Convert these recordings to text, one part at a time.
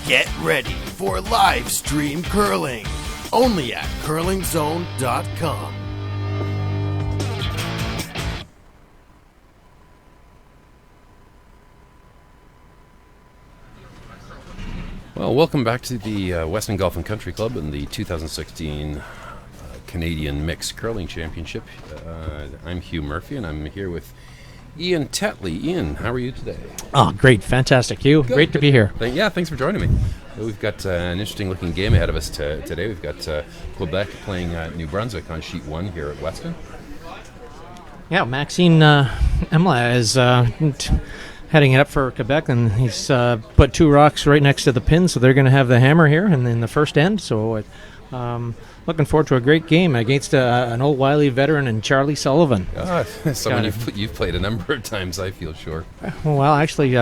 Get ready for live stream curling, only at curlingzone.com. Well, welcome back to the Weston Golf Country Club in the 2016 Canadian Mixed Curling Championship. I'm Hugh Murphy, and I'm here with Ian Tetley. Ian, how are you today? Oh, great. Fantastic, Hugh. Great to be here. Thanks for joining me. We've got an interesting-looking game ahead of us today. We've got Quebec playing New Brunswick on Sheet 1 here at Weston. Yeah, Maxime Emla is heading it up for Quebec, and he's put two rocks right next to the pin, so they're going to have the hammer here and in the first end. So looking forward to a great game against an old wily veteran and Charlie Sullivan. Someone you've played a number of times, I feel sure. Well, actually,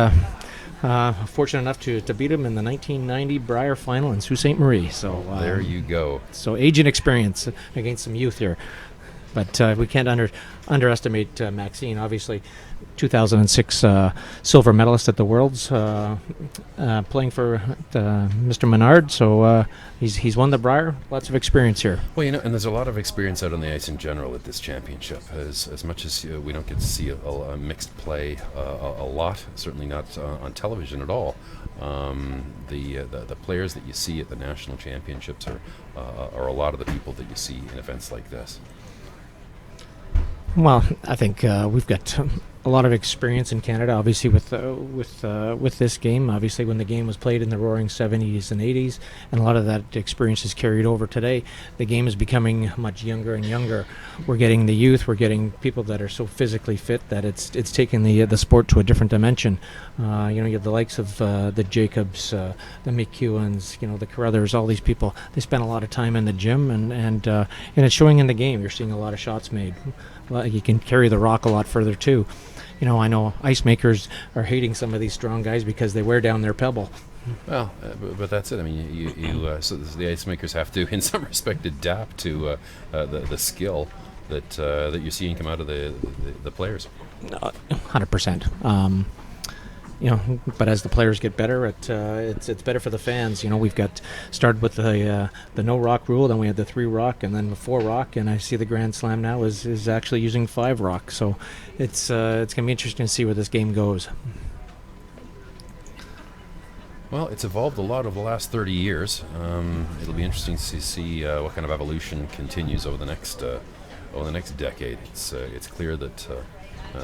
fortunate enough to beat him in the 1990 Brier final in Sault Ste. Marie. So there you go. So age and experience against some youth here. But we can't underestimate Maxine. Obviously, 2006 silver medalist at the Worlds, playing for Mr. Menard. So he's won the Brier. Lots of experience here. Well, and there's a lot of experience out on the ice in general at this championship. As much as we don't get to see a mixed play a lot, certainly not on television at all. The players that you see at the national championships are a lot of the people that you see in events like this. Well, I think we've got a lot of experience in Canada, obviously with this game. Obviously, when the game was played in the Roaring 70s and 80s, and a lot of that experience is carried over today. The game is becoming much younger and younger. We're getting the youth. We're getting people that are so physically fit that it's taking the sport to a different dimension. You have the likes of the Jacobs, the McEwens, the Carruthers, all these people. They spend a lot of time in the gym, and it's showing in the game. You're seeing a lot of shots made. You can carry the rock a lot further too. I know ice makers are hating some of these strong guys because they wear down their pebble. Well, but that's it. I mean, so the ice makers have to, in some respect, adapt to the skill that you're seeing come out of the players. 100%. But as the players get better, it's better for the fans. We've got started with the no rock rule, then we had the 3 rock, and then the 4 rock, and I see the Grand Slam now is actually using 5 rock. So it's going to be interesting to see where this game goes. Well, it's evolved a lot over the last 30 years. It'll be interesting to see what kind of evolution continues over the next decade. It's clear that.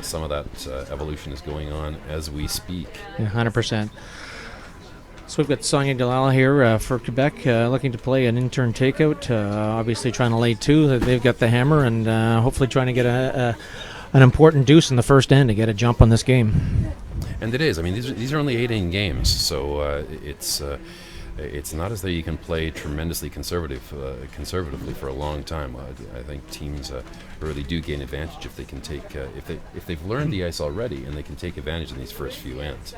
Some of that evolution is going on as we speak. Yeah, 100%. So we've got Sonia Delala here for Quebec, looking to play an intern takeout. Obviously trying to lay 2. They've got the hammer, and hopefully trying to get an important deuce in the first end to get a jump on this game. And it is. I mean, these are only 8-inning games, so it's not as though you can play tremendously conservatively for a long time. I think teams really do gain advantage if they can take if they've learned the ice already and they can take advantage in these first few ends.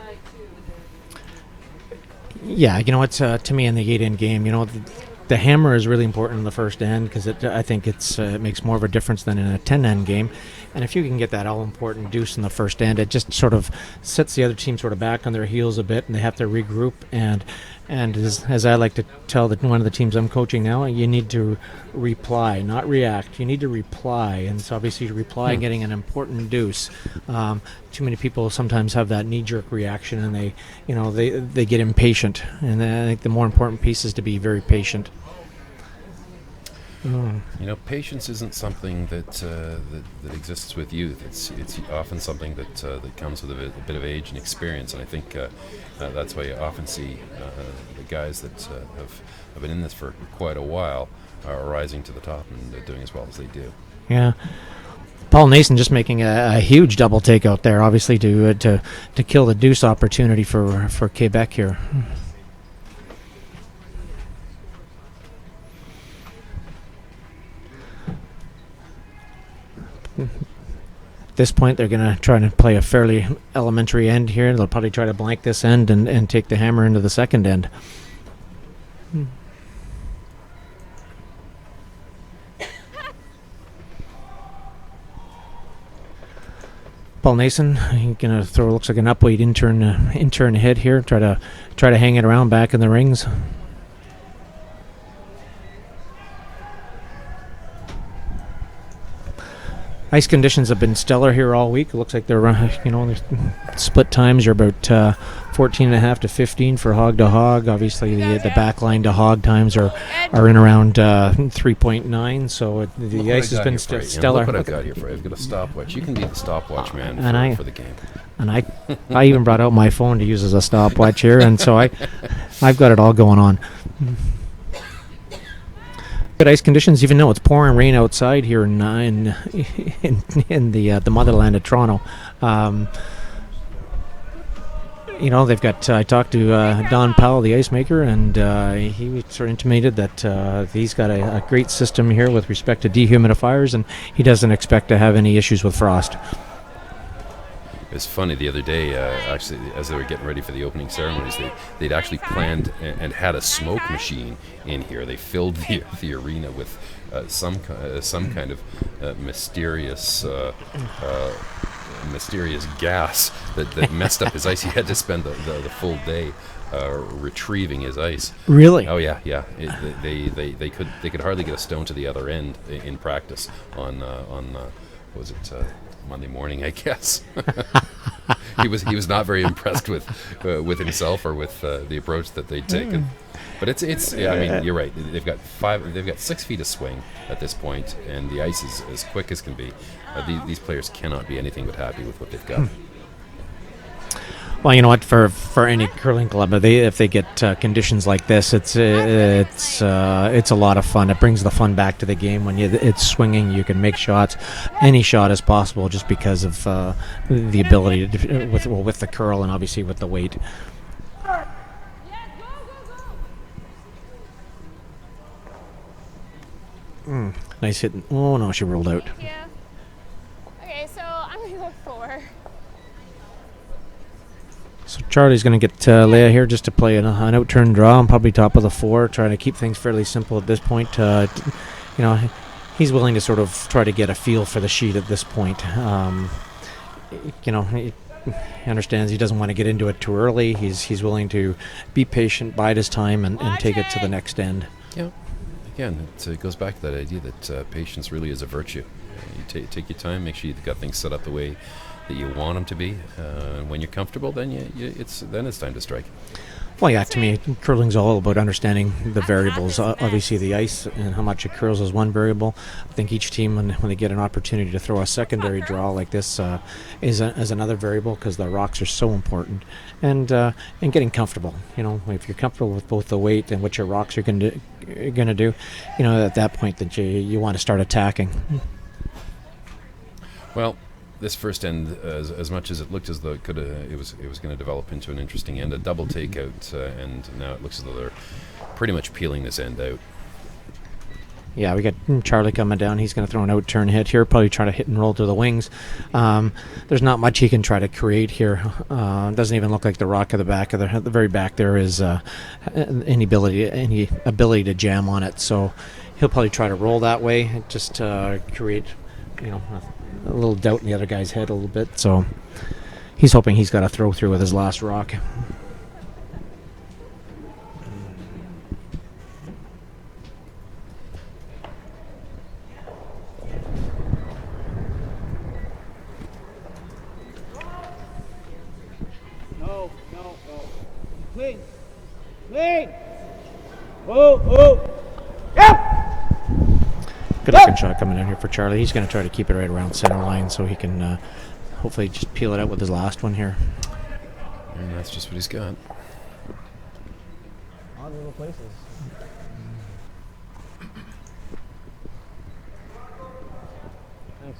Yeah, it's to me in the 8-end game, the hammer is really important in the first end because I think it makes more of a difference than in a 10-end game. And if you can get that all-important deuce in the first end, it just sort of sets the other team sort of back on their heels a bit, and they have to regroup. And as I like to tell one of the teams I'm coaching now, you need to reply, not react. You need to reply, and it's obviously reply getting an important deuce. Too many people sometimes have that knee-jerk reaction, and they get impatient. And I think the more important piece is to be very patient. Patience isn't something that exists with youth. It's often something that comes with a bit of age and experience, and I think that's why you often see the guys that have been in this for quite a while are rising to the top and doing as well as they do. Yeah. Paul Nason just making a huge double takeout there, obviously to kill the deuce opportunity for Quebec here. At this point, they're going to try to play a fairly elementary end here. They'll probably try to blank this end and take the hammer into the second end. Paul Nason, he's gonna throw. Looks like an upweight intern hit here. Try to hang it around back in the rings. Ice conditions have been stellar here all week. It looks like they're, the split times are about 14 and a half to 15 for hog to hog. Obviously, the backline to hog times are in around 3.9. So the ice has been stellar. Look what I've got here for you. I've got a stopwatch. You can be the stopwatch man for the game. And I even brought out my phone to use as a stopwatch here, and so I've got it all going on. Good ice conditions, even though it's pouring rain outside here in the motherland of Toronto. They've got. I talked to Don Powell, the ice maker, and he sort of intimated that he's got a great system here with respect to dehumidifiers, and he doesn't expect to have any issues with frost. It was funny the other day, actually, as they were getting ready for the opening ceremonies, they'd actually planned and had a smoke machine in here. They filled the arena with some kind of mysterious gas that messed up his ice. He had to spend the full day retrieving his ice. Really? Oh yeah. They could hardly get a stone to the other end in practice on what was it? Monday morning, I guess. He was not very impressed with himself or with the approach that they'd taken. But it's I mean, you're right. They've got 6 feet of swing at this point, and the ice is as quick as can be. These players cannot be anything but happy with what they've got. Well, you know what? For any curling club, if they get conditions like this, it's a lot of fun. It brings the fun back to the game. When it's swinging, you can make shots. Any shot is possible just because of the ability to, with the curl and obviously with the weight. Nice hit. Oh no, she rolled out. Thank you. Okay, so I'm gonna go 4. So Charlie's going to get Leah here just to play an out-turn draw and probably top of the 4, trying to keep things fairly simple at this point. He's willing to sort of try to get a feel for the sheet at this point. He understands he doesn't want to get into it too early. He's willing to be patient, bide his time, and take it to the next end. Yeah. Again, it goes back to that idea that patience really is a virtue. You take your time, make sure you've got things set up the way that you want them to be. And when you're comfortable, then it's time to strike. Well, yeah, to me, curling's all about understanding the variables. Obviously, the ice and how much it curls is one variable. I think each team, when they get an opportunity to throw a secondary draw like this, is another variable, because the rocks are so important. And getting comfortable. If you're comfortable with both the weight and what your rocks are going to do, at that point that you want to start attacking. Well, this first end, as much as it looked as though it was going to develop into an interesting end, a double takeout, and now it looks as though they're pretty much peeling this end out. Yeah, we got Charlie coming down. He's going to throw an out-turn hit here, probably try to hit and roll to the wings. There's not much he can try to create here. It doesn't even look like the rock at the very back there is any ability to jam on it. So he'll probably try to roll that way, just create, a little doubt in the other guy's head a little bit. So he's hoping he's got a throw through with his last rock. No. Clean. Oh. Yep. Good looking shot coming in here for Charlie. He's going to try to keep it right around center line so he can hopefully just peel it out with his last one here. And that's just what he's got. Odd little places. Thanks.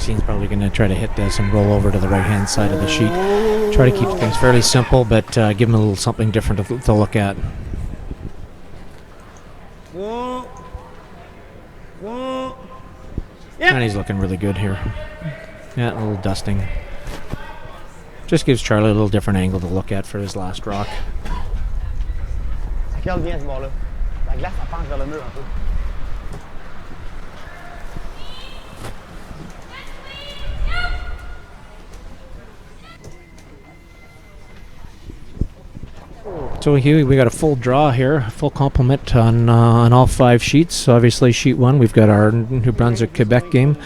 Maxine's probably going to try to hit this and roll over to the right-hand side of the sheet. Try to keep things fairly simple, but give him a little something different to look at. And he's looking really good here. Yeah, a little dusting. Just gives Charlie a little different angle to look at for his last rock. Ça curle bien ce bord-là. La glace, ça penche vers le mur un peu. So here we got a full draw here, a full complement on all 5 sheets. So obviously sheet 1, we've got our New Brunswick Quebec game.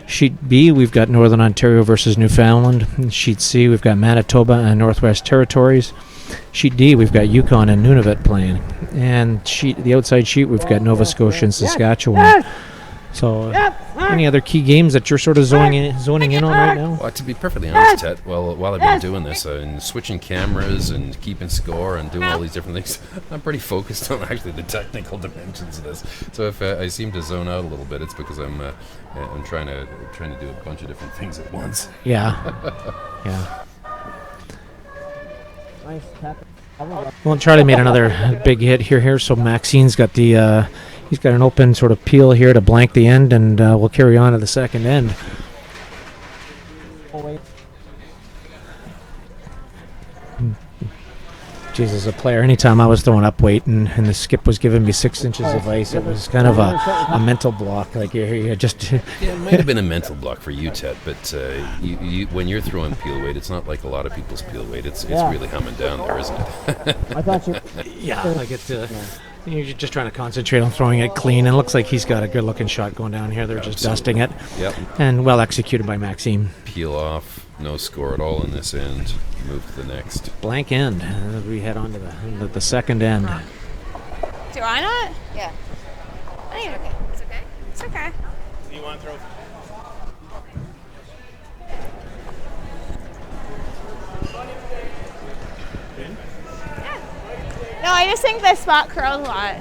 Sheet B, we've got Northern Ontario versus Newfoundland. Sheet C, we've got Manitoba and Northwest Territories. Sheet D, we've got Yukon and Nunavut playing. And the outside sheet, we've got Nova Scotia and Saskatchewan. So any other key games that you're sort of zoning in on right now? Well, to be perfectly honest, Ted, while I've been doing this and switching cameras and keeping score and doing all these different things, I'm pretty focused on actually the technical dimensions of this. So if I seem to zone out a little bit, it's because I'm trying to do a bunch of different things at once. Yeah. Yeah. Nice tap. Well, Charlie made another big hit here. So Maxine's got he's got an open sort of peel here to blank the end, and we'll carry on to the second end. Jesus, as a player, anytime I was throwing up weight and the skip was giving me 6 inches of ice, it was kind of a mental block. Like you just Yeah, it might have been a mental block for you, Ted, but you when you're throwing peel weight, it's not like a lot of people's peel weight. It's really humming down there, isn't it? I thought you. yeah, like you're just trying to concentrate on throwing it clean, and it looks like he's got a good-looking shot going down here. They're just dusting it, Yep. and well executed by Maxime. Peel off, no score at all in this end. Move to the next. Blank end. We head on to the second end. Do I not? Yeah. I think okay. It's okay. It's okay. Do you want to throw? No, I just think this spot curls a lot.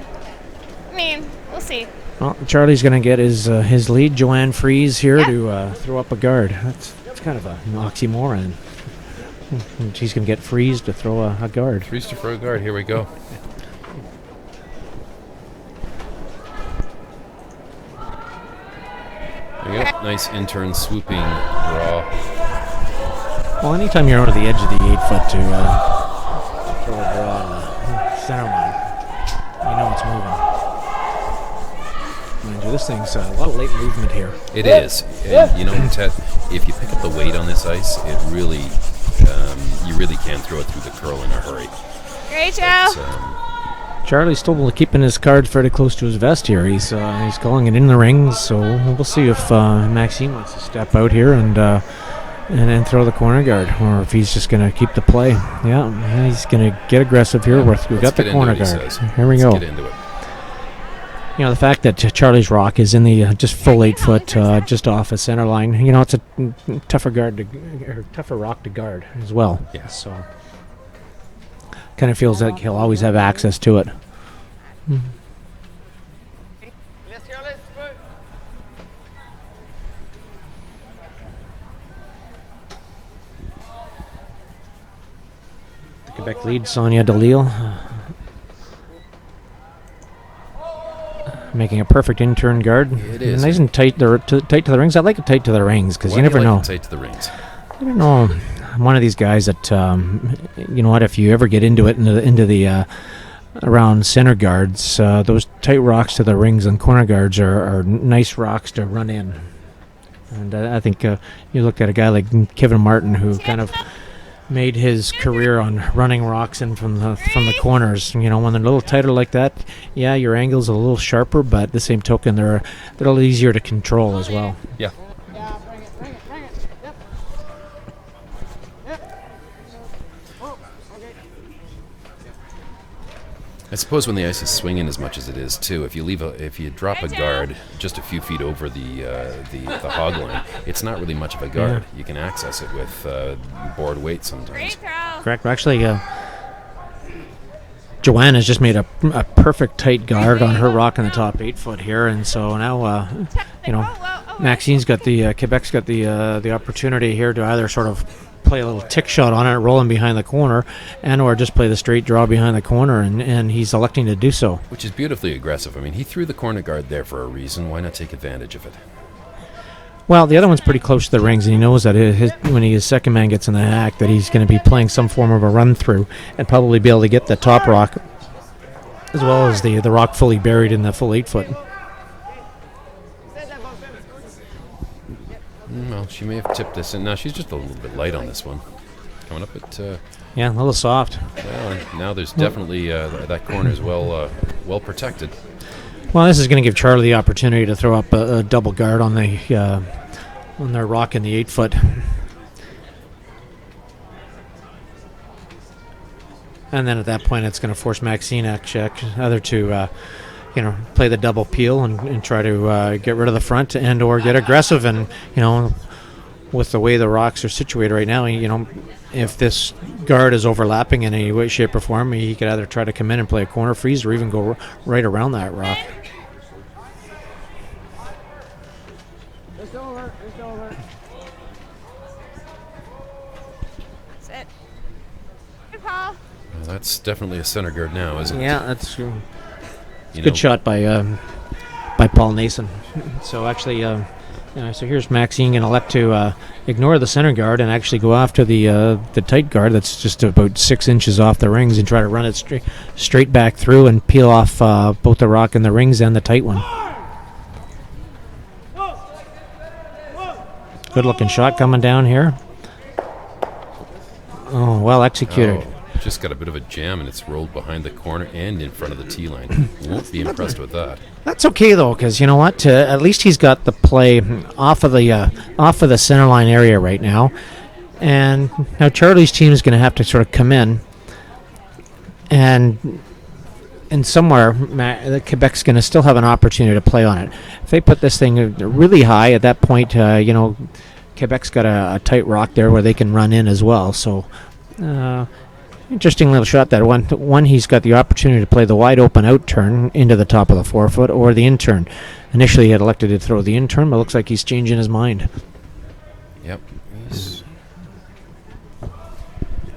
I mean, we'll see. Well, Charlie's going to get his lead. Joanne Fries here to throw up a guard. That's kind of an oxymoron. And she's going to get Fries to throw a guard. Fries to throw a guard. Here we go. There you go. Nice intern swooping draw. Well, anytime you're out of the edge of the 8-foot to throw a draw on the center line, you know it's moving. Mind you, this thing's a lot of late movement here. It is. And, you know, Ted, if you pick up the weight on this ice, it really, you really can throw it through the curl in a hurry. Great, Joe. But, Charlie's still keeping his card fairly close to his vest here. He's calling it in the rings, so we'll see if Maxime wants to step out here and then throw the corner guard, or if he's just going to keep the play. Yeah, he's going to get aggressive here. We've got the corner guard. Here we go. Let's get into it. You know, the fact that Charlie's rock is in the just full 8-foot, just off a center line. You know, it's a tougher rock to guard as well. Yeah. So kind of feels like he'll always have access to it. The Quebec lead, Sonia DeLille. Making a perfect intern guard. It is. Nice and tight, tight to the rings. I like it tight to the rings because you never know. Tight to the rings. I don't know. I'm one of these guys that, you know what, if you ever get into it, into the around center guards, those tight rocks to the rings and corner guards are nice rocks to run in. And I think you look at a guy like Kevin Martin, who kind of made his career on running rocks in from the corners. You know, when they're a little tighter like that, yeah, your angle's a little sharper, but at the same token, they're a little easier to control as well. Yeah. Yeah, bring it. Yep. Yep. Oh, okay. I suppose when the ice is swinging as much as it is too, if you drop a guard just a few feet over the hog line, it's not really much of a guard. Yeah. You can access it with board weight sometimes. Great throw. Correct. Actually, Joanne has just made a perfect tight guard on her rock in the top 8-foot here, and so now, you know, Maxine's got the Quebec's got the opportunity here to either sort of play a little tick shot on it, rolling behind the corner, and or just play the straight draw behind the corner, and he's electing to do so. Which is beautifully aggressive. I mean, he threw the corner guard there for a reason. Why not take advantage of it? Well, the other one's pretty close to the rings, and he knows that when his second man gets in the hack, that he's going to be playing some form of a run through, and probably be able to get the top rock, as well as the rock fully buried in the full 8-foot. Well, she may have tipped this in. Now she's just a little bit light on this one. Coming up at... Yeah, a little soft. well, and now there's definitely... that corner is well protected. Well, this is going to give Charlie the opportunity to throw up a double guard on their rock in the 8-foot. And then at that point, it's going to force Maxine either to play the double peel and try to get rid of the front and or get aggressive. And, with the way the rocks are situated right now, if this guard is overlapping in any way, shape, or form, he could either try to come in and play a corner freeze or even go right around that rock. It's over. Sit. Good Paul. Well, that's definitely a center guard now, isn't it? Yeah, that's true. You Good know, shot by Paul Nason. So actually, so here's Maxine going to elect to ignore the center guard and actually go after the tight guard that's just about 6 inches off the rings and try to run it straight back through and peel off both the rock and the rings and the tight one. Good looking shot coming down here. Oh, well executed. Just got a bit of a jam, and it's rolled behind the corner and in front of the tee line. Won't be impressed with that. That's okay though, because you know what? At least he's got the play off of the center line area right now, and now Charlie's team is going to have to sort of come in, and somewhere Quebec's going to still have an opportunity to play on it. If they put this thing really high at that point, Quebec's got a tight rock there where they can run in as well. So. Interesting little shot that one. He's got the opportunity to play the wide open out turn into the top of the 4-foot or the in turn. Initially, he had elected to throw the in turn, but it looks like he's changing his mind. Yep,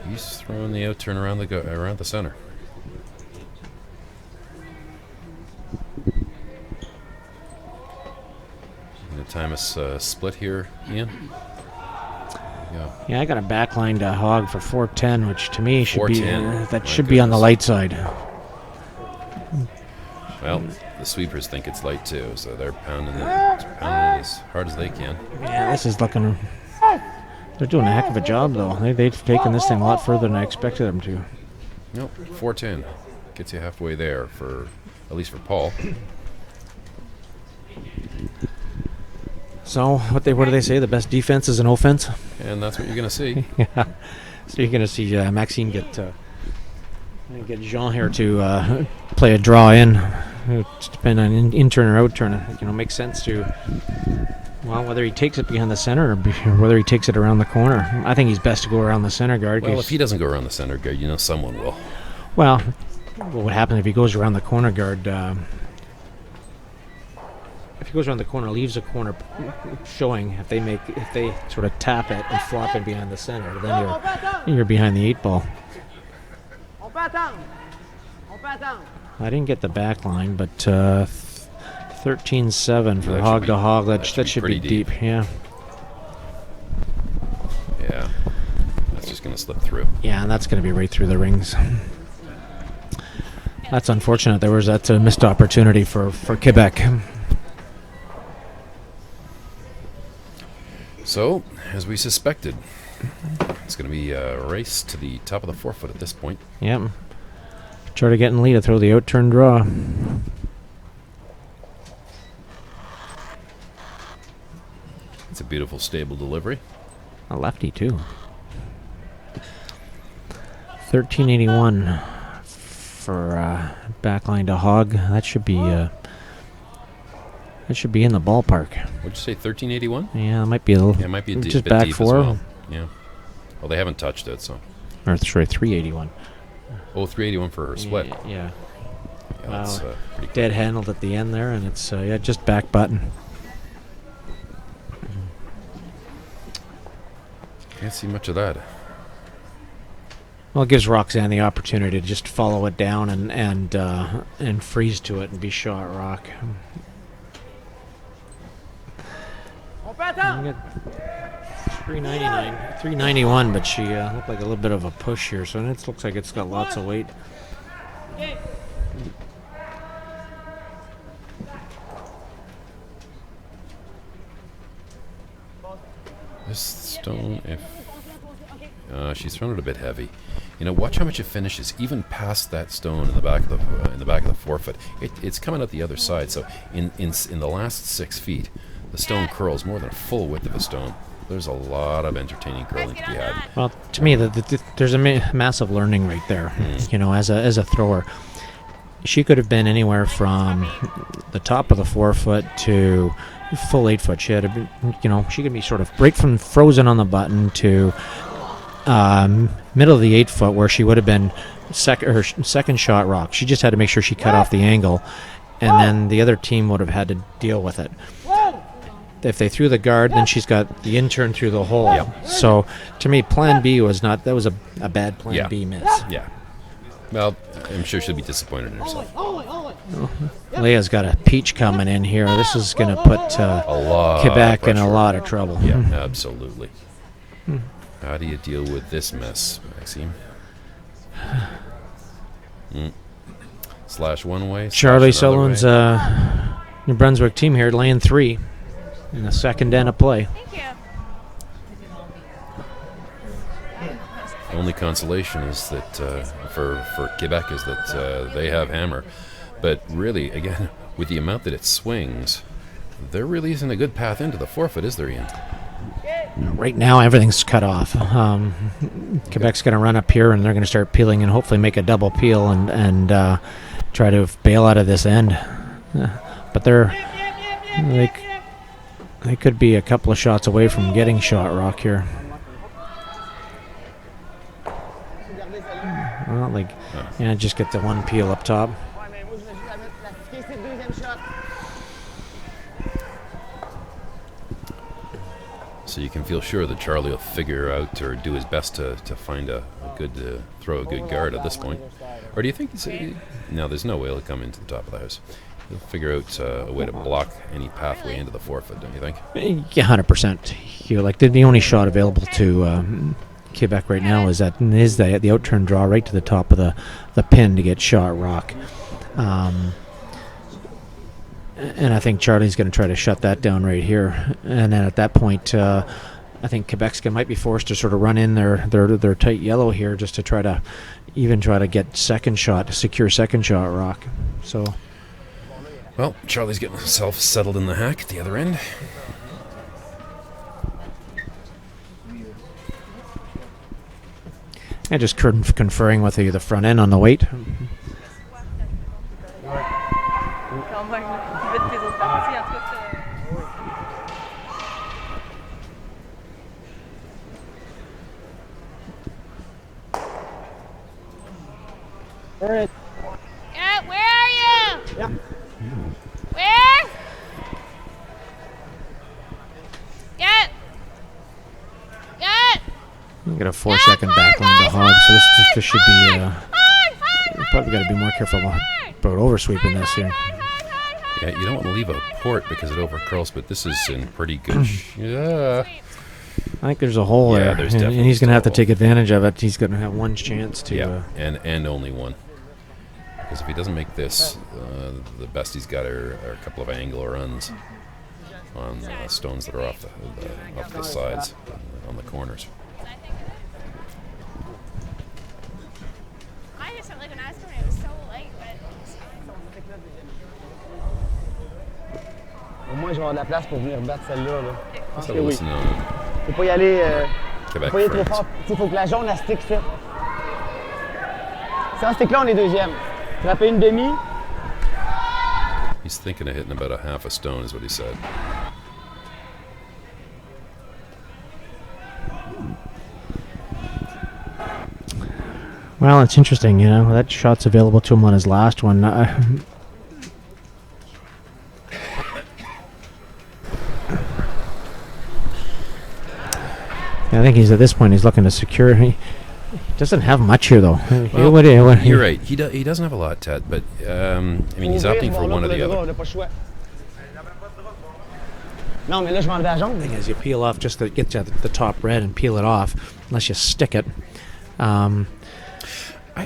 he's throwing the out turn around the center. Gonna time us split here, Ian. Yeah, I got a backline to hog for 410, which to me should be that should be goodness. on the light side. Well, the sweepers think it's light too, so they're pounding it as hard as they can. Yeah, this is looking. They're doing a heck of a job though. They've taken this thing a lot further than I expected them to. Nope, 410 gets you halfway there at least for Paul. So what do they say? The best defense is an offense. And that's what you're going to see. Yeah. So you're going to see Maxine get Jean here to play a draw in. Depending on in turn or out turn, it makes sense to. Well, whether he takes it behind the center or whether he takes it around the corner. I think he's best to go around the center guard. Well, if he doesn't go around the center guard, someone will. Well, what would happen if he goes around the corner guard? If he goes around the corner, leaves a corner showing. If they sort of tap it and flop it behind the center, then you're behind the 8 ball. I didn't get the back line, but 13-7 for hog to hog. That should be deep. Yeah. Yeah. That's just going to slip through. Yeah, and that's going to be right through the rings. That's unfortunate. That's a missed opportunity for Quebec. So, as we suspected, it's going to be a race to the top of the 4-foot at this point. Yep. Try to get in lead to throw the out turn draw. It's a beautiful, stable delivery. A lefty, too. 1381 for backline to hog. That should be in the ballpark. What'd you say, 1381? Yeah, it might be a little. Yeah, it might be just bit back deep 4. as well. Yeah. Well, they haven't touched it, so. Or sorry, 381. Oh, 381 for her split. Yeah. That's pretty Dead handled at the end there, and it's just back button. Can't see much of that. Well, it gives Roxanne the opportunity to just follow it down and freeze to it and be shot rock. On fait attendre. We got 399, 391, but she looked like a little bit of a push here, so it looks like it's got lots of weight. This stone, if she's thrown it a bit heavy, you know, watch how much it finishes, even past that stone in the back of the forefoot. It's coming out the other side. So in the last 6 feet, the stone curls more than a full width of a stone. There's a lot of entertaining curling to be had. Well, to me, there's a massive learning right there. You know, as a thrower, she could have been anywhere from the top of the forefoot to full 8 foot. She had, she could be sort of right from frozen on the button to middle of the 8 foot, where she would have been her second shot rock. She just had to make sure she cut off the angle, and then the other team would have had to deal with it. If they threw the guard, then she's got the in-turn through the hole. Yep. So, to me, Plan B was not. That was a bad Plan B miss. Yeah. Well, I'm sure she'll be disappointed in herself. Leah's got a peach coming in here. This is going to put Quebec in a lot of trouble. Yeah, absolutely. How do you deal with this mess, Maxime? Slash one way. Charlie slash another Sullivan's way. New Brunswick team here laying 3 in the second end of play. Thank you. Only consolation is that for Quebec is that they have hammer, but really, again, with the amount that it swings, there really isn't a good path into the forefoot, is there, Ian? Right now, everything's cut off. Quebec's going to run up here, and they're going to start peeling and hopefully make a double peel and try to bail out of this end. But they could be a couple of shots away from getting shot rock here. Well, just get the one peel up top. So you can feel sure that Charlie will figure out or do his best to find a good throw a good guard at this point. Or do you think no, there's no way he'll come into the top of the house. He'll figure out a way to block any pathway into the forefoot, don't you think? Yeah, 100%. The only shot available to Quebec right now is the outturn draw right to the top of the pin to get shot rock. And I think Charlie's going to try to shut that down right here. And then at that point, I think Quebec's might be forced to sort of run in their tight yellow here just to try to get secure second shot rock. So, well, Charlie's getting himself settled in the hack at the other end. And just conferring with the front end on the weight. Yeah, where are you? Yeah. Where? Get. We got a 4-second backline to hog, so this should be. Probably got to be more careful about oversweeping this here. Yeah, you don't want to leave a port because it overcurls, but this is in pretty good. Yeah. I think there's a hole there, there's and definitely he's going to have to still a take advantage of it. He's going to have one chance to. Yeah, and only one. Because if he doesn't make this, the best he's got are a couple of angle runs on stones that are off the sides, on the corners. I just felt like when I was coming, it was so light, but. Au moins, je vais avoir de la place pour venir battre celle-là. Là. Je pense So que oui. listen on Faut pas y aller, Quebec faut pas y aller trop friends. fort. Il faut que la jaune, la stick fit. Sans stick-là, on est deuxième. Frapper une demi. He's thinking of hitting about a half a stone, is what he said. Well, it's interesting, that shot's available to him on his last one. I think he's at this point. He's looking to secure. He doesn't have much here, though. Well, you're right. He doesn't have a lot, Ted. But I mean, he's opting for one or the other. Non, mais là, je m'en vais à jaune. Thing is, you peel off just to get to the top red and peel it off, unless you stick it.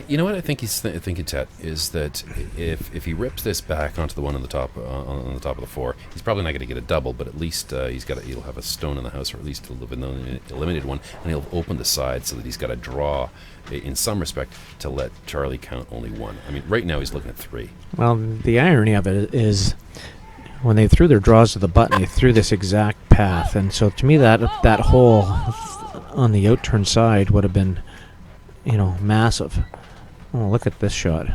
You know what I think he's thinking, Ted, is that if he rips this back onto the one on the top of the 4, he's probably not going to get a double, but at least he'll have a stone in the house, or at least he'll have eliminated one, and he'll open the side so that he's got to draw, in some respect, to let Charlie count only 1. I mean, right now he's looking at 3. Well, the irony of it is, when they threw their draws to the button, they threw this exact path, and so to me that hole on the outturn side would have been, massive. Oh, look at this shot!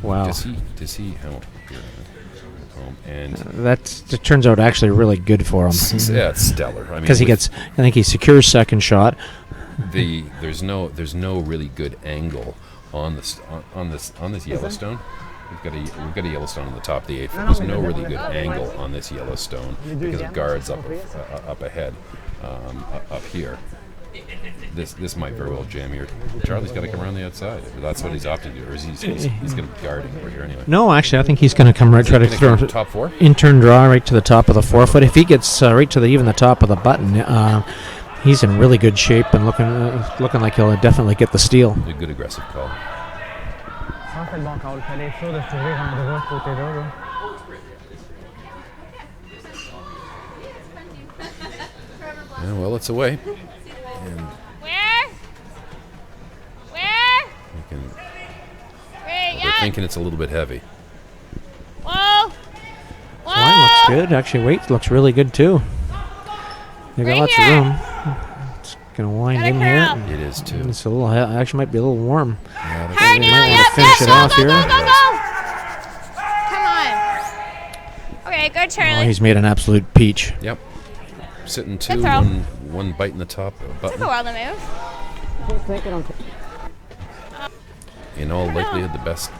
Wow. Does he? It turns out actually really good for him. Yeah, it's stellar. I mean, because I think he secures second shot. There's no really good angle on this Yellowstone. We've got a Yellowstone on the top of the 8th. There's no really good angle on this Yellowstone because of guards up ahead, up here. This might very well jam here. Charlie's got to come around the outside. That's what he's opting to do, or is he's going to be guarding over here anyway. No, actually, I think he's going to come right, try to throw top 4 in-turn draw right to the top of the 4 foot. If he gets right to even the top of the button, he's in really good shape and looking like he'll definitely get the steal. A good aggressive call. Ça, c'est le bon call. Fallait être sûr de se tirer en droit ce côté-là. Là. Yeah, well, it's away. And they're thinking it's a little bit heavy. Whoa! Line looks good. Actually, weight looks really good too. They got lots of room. It's gonna wind in here. It is too. It's a little. Actually, might be a little warm. Yeah, Hard They now, might want yep, to finish it off go, here. go, go, go! Come on. Okay, good, Charlie. Oh, he's made an absolute peach. Yep. Sitting Good 2, throw. one bite in the top Took button. a while to move. In all likelihood, the best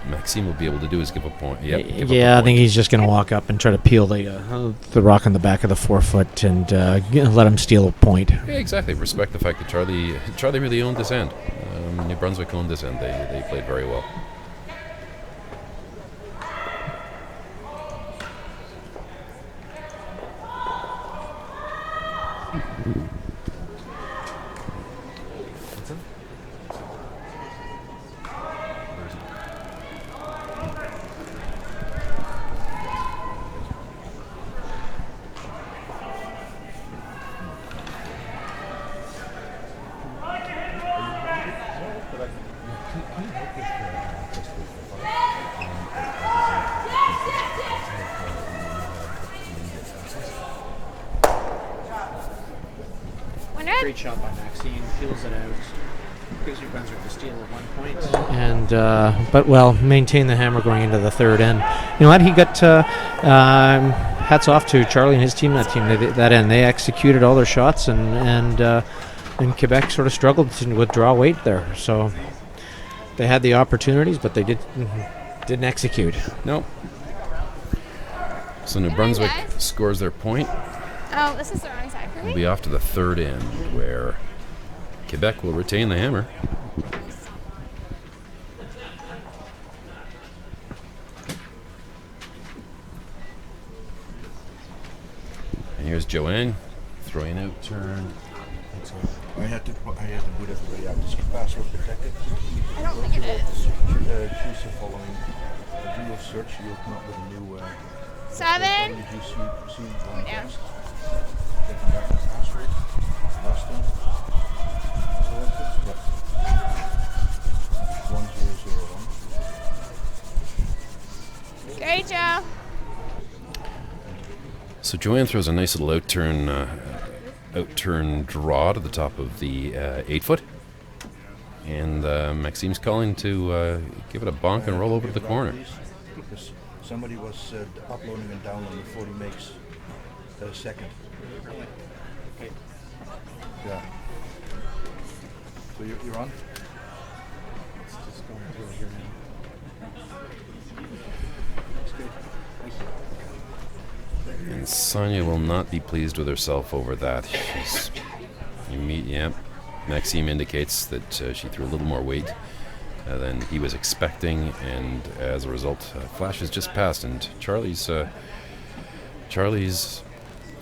Maxime will be able to do is give a point. Yep, give up a Yeah, I point. think he's just going to walk up and try to peel the rock on the back of the 4 foot and let him steal a point. Yeah, exactly. Respect the fact that Charlie really owned this end. New Brunswick owned this end. They played very well. Great shot by Maxine. Peels it out. Gives you Brunswick the steal at 1 point. And but maintain the hammer going into the third end. You know what? He got hats off to Charlie and his team. That end, they executed all their shots, and Quebec sort of struggled with draw weight there. So they had the opportunities, but they didn't execute. Nope. So New Brunswick scores their point. Oh, this is the wrong side for We'll me. be off to the third end, where Quebec will retain the hammer. And here's Joanne throwing out turn. I had to put everybody out. Is your password protected? I don't think it is. Choose the following. Do your search, you'll come up with a new. 7. Did you see one Yeah. text? Taking back the password. Weston. Selected. Yep. 1001. Great, Joe. So Joanne throws a nice little outturn draw to the top of the 8 foot. And Maxime's calling to give it a bonk and roll over to the corner. Because somebody was uploading and downloading before he makes a second. Yeah. So you're on? It's just going through here now. That's good. Thank you. And Sonia will not be pleased with herself over that. She's Maxime indicates that she threw a little more weight than he was expecting, and as a result, Flash has just passed, and Charlie's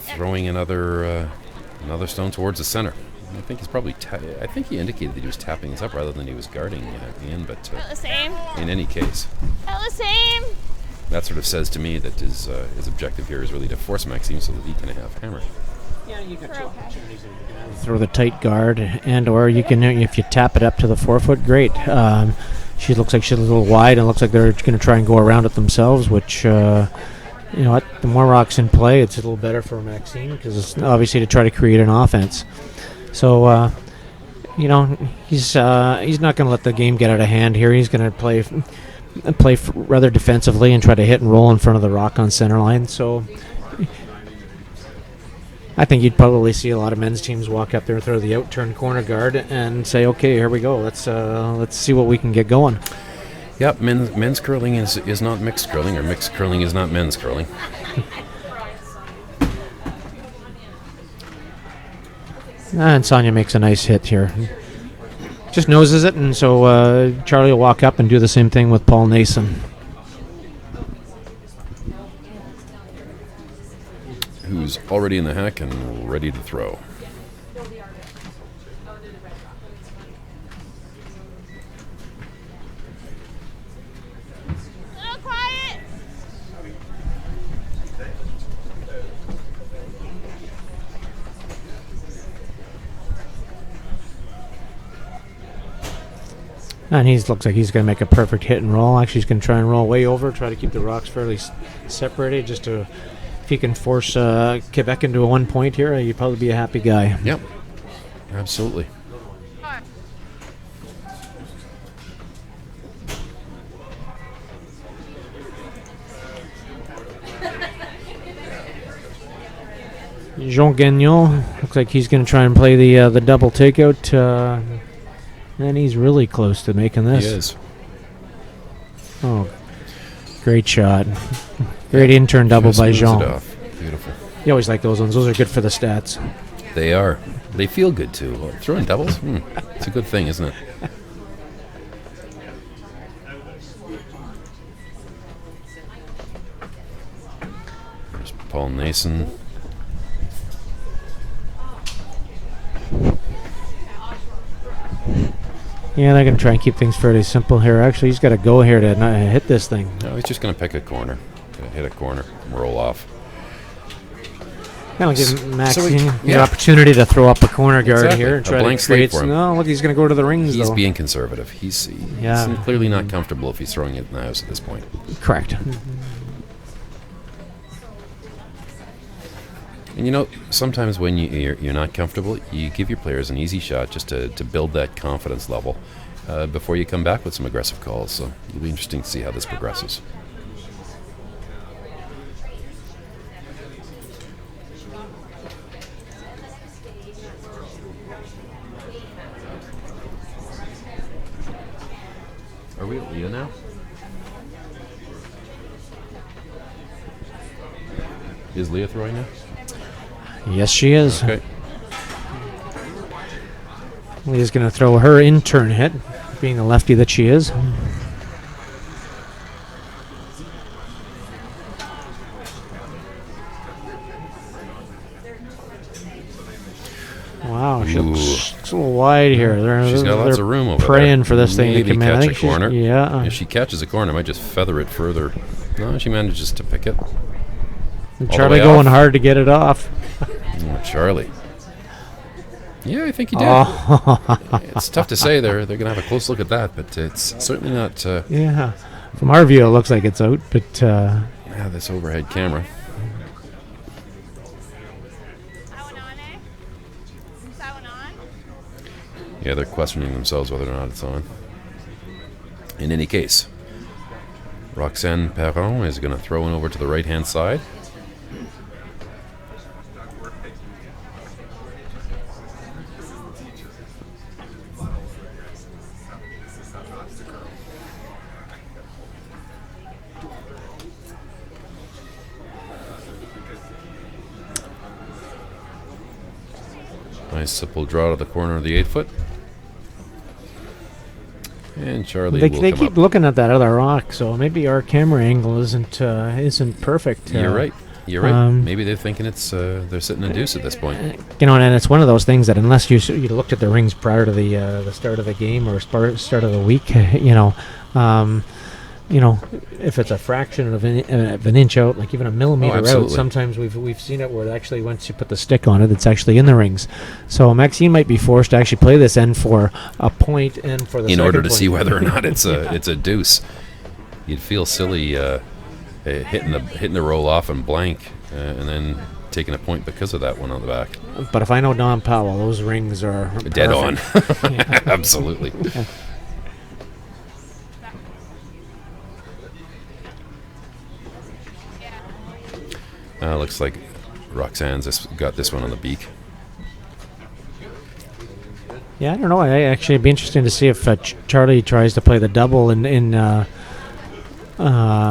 throwing another stone towards the center. I think he's probably. I think he indicated that he was tapping this up rather than he was guarding at the end. But the same. In any case, The same. that sort of says to me that his objective here is really to force Maxime so that he can have hammer. Yeah, you got two opportunities. Throw the tight guard, or you can, if you tap it up to the 4 foot, great. She looks like she's a little wide, and looks like they're going to try and go around it themselves, which, you know what, the more rocks in play, it's a little better for Maxime, because it's obviously to try to create an offense. So, you know, he's not going to let the game get out of hand here. He's going to play rather defensively and try to hit and roll in front of the rock on center line. So I think you'd probably see a lot of men's teams walk up there and throw the out-turn corner guard and say, okay, here we go. Let's see what we can get going. Yep, men's curling is not mixed curling, or mixed curling is not men's curling. And Sonia makes a nice hit here. Just noses it, and so Charlie will walk up and do the same thing with Paul Nason. Who's already in the hack and ready to throw. Little quiet. And he looks like he's going to make a perfect hit and roll. Actually, he's going to try and roll way over, try to keep the rocks fairly separated, just to, if he can force Quebec into a 1 point here, he'd probably be a happy guy. Yep, absolutely. Jean Gagnon looks like he's going to try and play the double takeout, and he's really close to making this. He is. Oh, great shot. Great intern double Just by moves Jean. it off. Beautiful. You always like those ones. Those are good for the stats. They are. They feel good too. Well, throwing doubles, it's a good thing, isn't it? There's Paul Nason. Yeah, they're going to try and keep things fairly simple here. Actually, he's got to go here to hit this thing. No, he's just going to pick a corner. Gonna hit a corner, roll off. Kind of give Maxine the yeah. opportunity to throw up a corner guard Exactly. here and A try blank to slate create for him. No, look, he's going to go to the rings, He's though. being conservative. He's clearly not comfortable if he's throwing it in the house at this point. Correct. And you know, sometimes when you're not comfortable, you give your players an easy shot just to build that confidence level before you come back with some aggressive calls. So it'll be interesting to see how this progresses. Are we at Leah now? Is Leah throwing now? Yes, she is. Okay. Leah's going to throw her in-turn hit, being the lefty that she is. Wow, she looks a little wide here. She's got lots of room over there. Praying for this thing to Maybe come in. I catch think a she's- corner. Yeah. If she catches a corner, it might just feather it further. No, she manages to pick it. And the Charlie way going off. hard to get it off. Oh, Charlie. Yeah, I think he did. Oh. It's tough to say. They're going to have a close look at that, but it's certainly not. Yeah. From our view, it looks like it's out, but Yeah, this overhead camera. That one on, eh? Is that one on? Yeah, they're questioning themselves whether or not it's on. In any case, Roxane Perron is going to throw one over to the right-hand side. Nice simple draw to the corner of the 8-foot. And Charlie They will come keep up. looking at that other rock, so maybe our camera angle isn't perfect. You're right. You're right. Maybe they're thinking it's they're sitting a deuce at this point. And it's one of those things that unless you looked at the rings prior to the start of the game or start of the week, if it's a fraction of an inch out, like even a millimeter out, sometimes we've seen it where actually once you put the stick on it, it's actually in the rings. So Maxime might be forced to actually play this end for a point and for the in second order to point. see whether or not it's a deuce. You'd feel silly hitting the roll off and blank and then taking a point because of that one on the back. But if I know Don Powell, those rings are dead perfect. on. Absolutely. Looks like Roxanne's got this one on the beak. Yeah, I don't know. It'd be interesting to see if Charlie tries to play the double in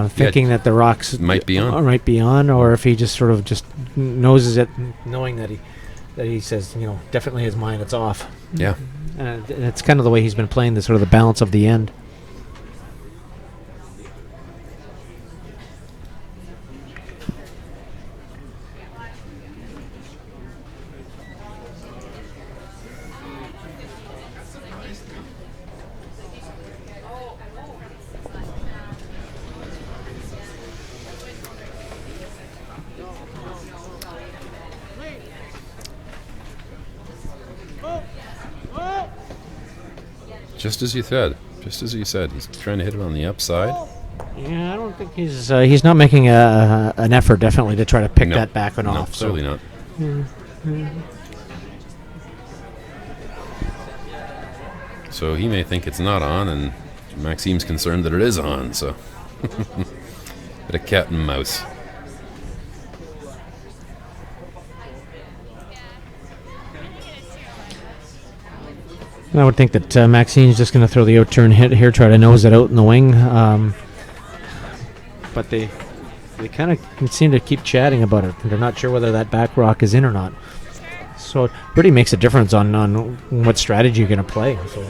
thinking that the rocks might be on, or if he just sort of just noses it, knowing that he says, definitely his mind, it's off. Yeah. It's kind of the way he's been playing the sort of the balance of the end. Just as you said, he's trying to hit it on the upside. Yeah, I don't think he's not making an effort, definitely, to try to pick that back one off. Certainly not. So he may think it's not on, and Maxime's concerned that it is on. So, bit of cat and mouse. I would think that Maxine's just going to throw the out-turn hit here, try to nose it out in the wing. But they kind of seem to keep chatting about it. They're not sure whether that back rock is in or not. So it really makes a difference on what strategy you're going to play. So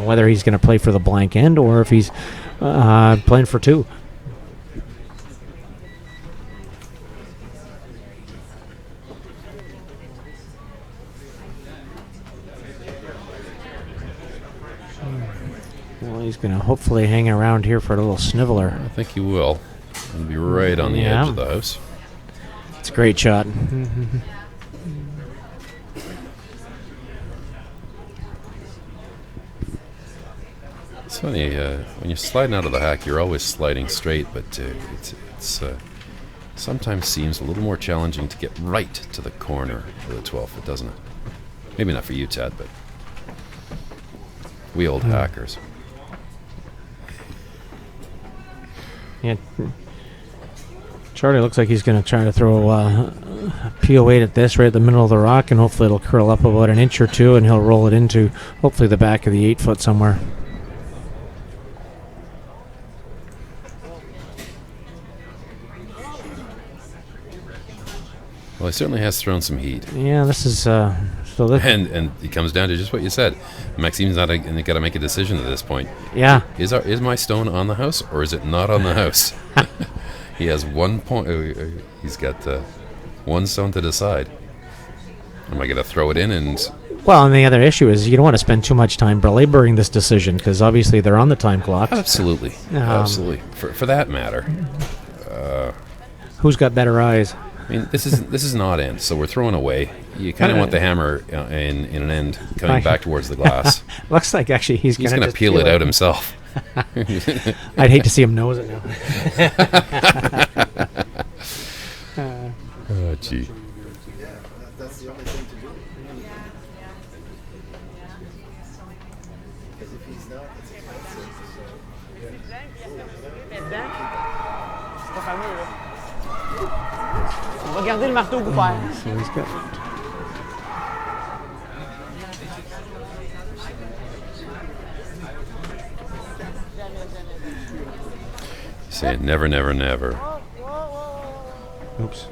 whether he's going to play for the blank end or if he's playing for two. Well, he's going to hopefully hang around here for a little sniveler. I think he will. He'll be right on the edge of the house. It's a great shot. It's funny, when you're sliding out of the hack, you're always sliding straight, but it's sometimes seems a little more challenging to get right to the corner for the 12th, doesn't it? Maybe not for you, Ted, but we old hackers. Yeah. Charlie looks like he's going to try to throw a PO8 at this right at the middle of the rock, and hopefully it'll curl up about an inch or two, and he'll roll it into hopefully the back of the 8-foot somewhere. Well, he certainly has thrown some heat. Yeah, this is and it comes down to just what you said. Maxime's got to make a decision at this point. Yeah. Is my stone on the house or is it not on the house? He has 1 point. He's got one stone to decide. Am I going to throw it in and? Well, and the other issue is you don't want to spend too much time belaboring this decision because obviously they're on the time clock. Absolutely, absolutely. For that matter. Who's got better eyes? I mean, this is an odd end, so we're throwing away. You kind of want the hammer in an end coming back towards the glass. Looks like actually he's going to peel it out himself. I'd hate to see him nose it now. Oh, gee. That's the only thing to do. Because if he's not, it's expensive. C'est pas fameux, là. On va garder le marteau coupeur. So he's got. Say never, never, never. Oops.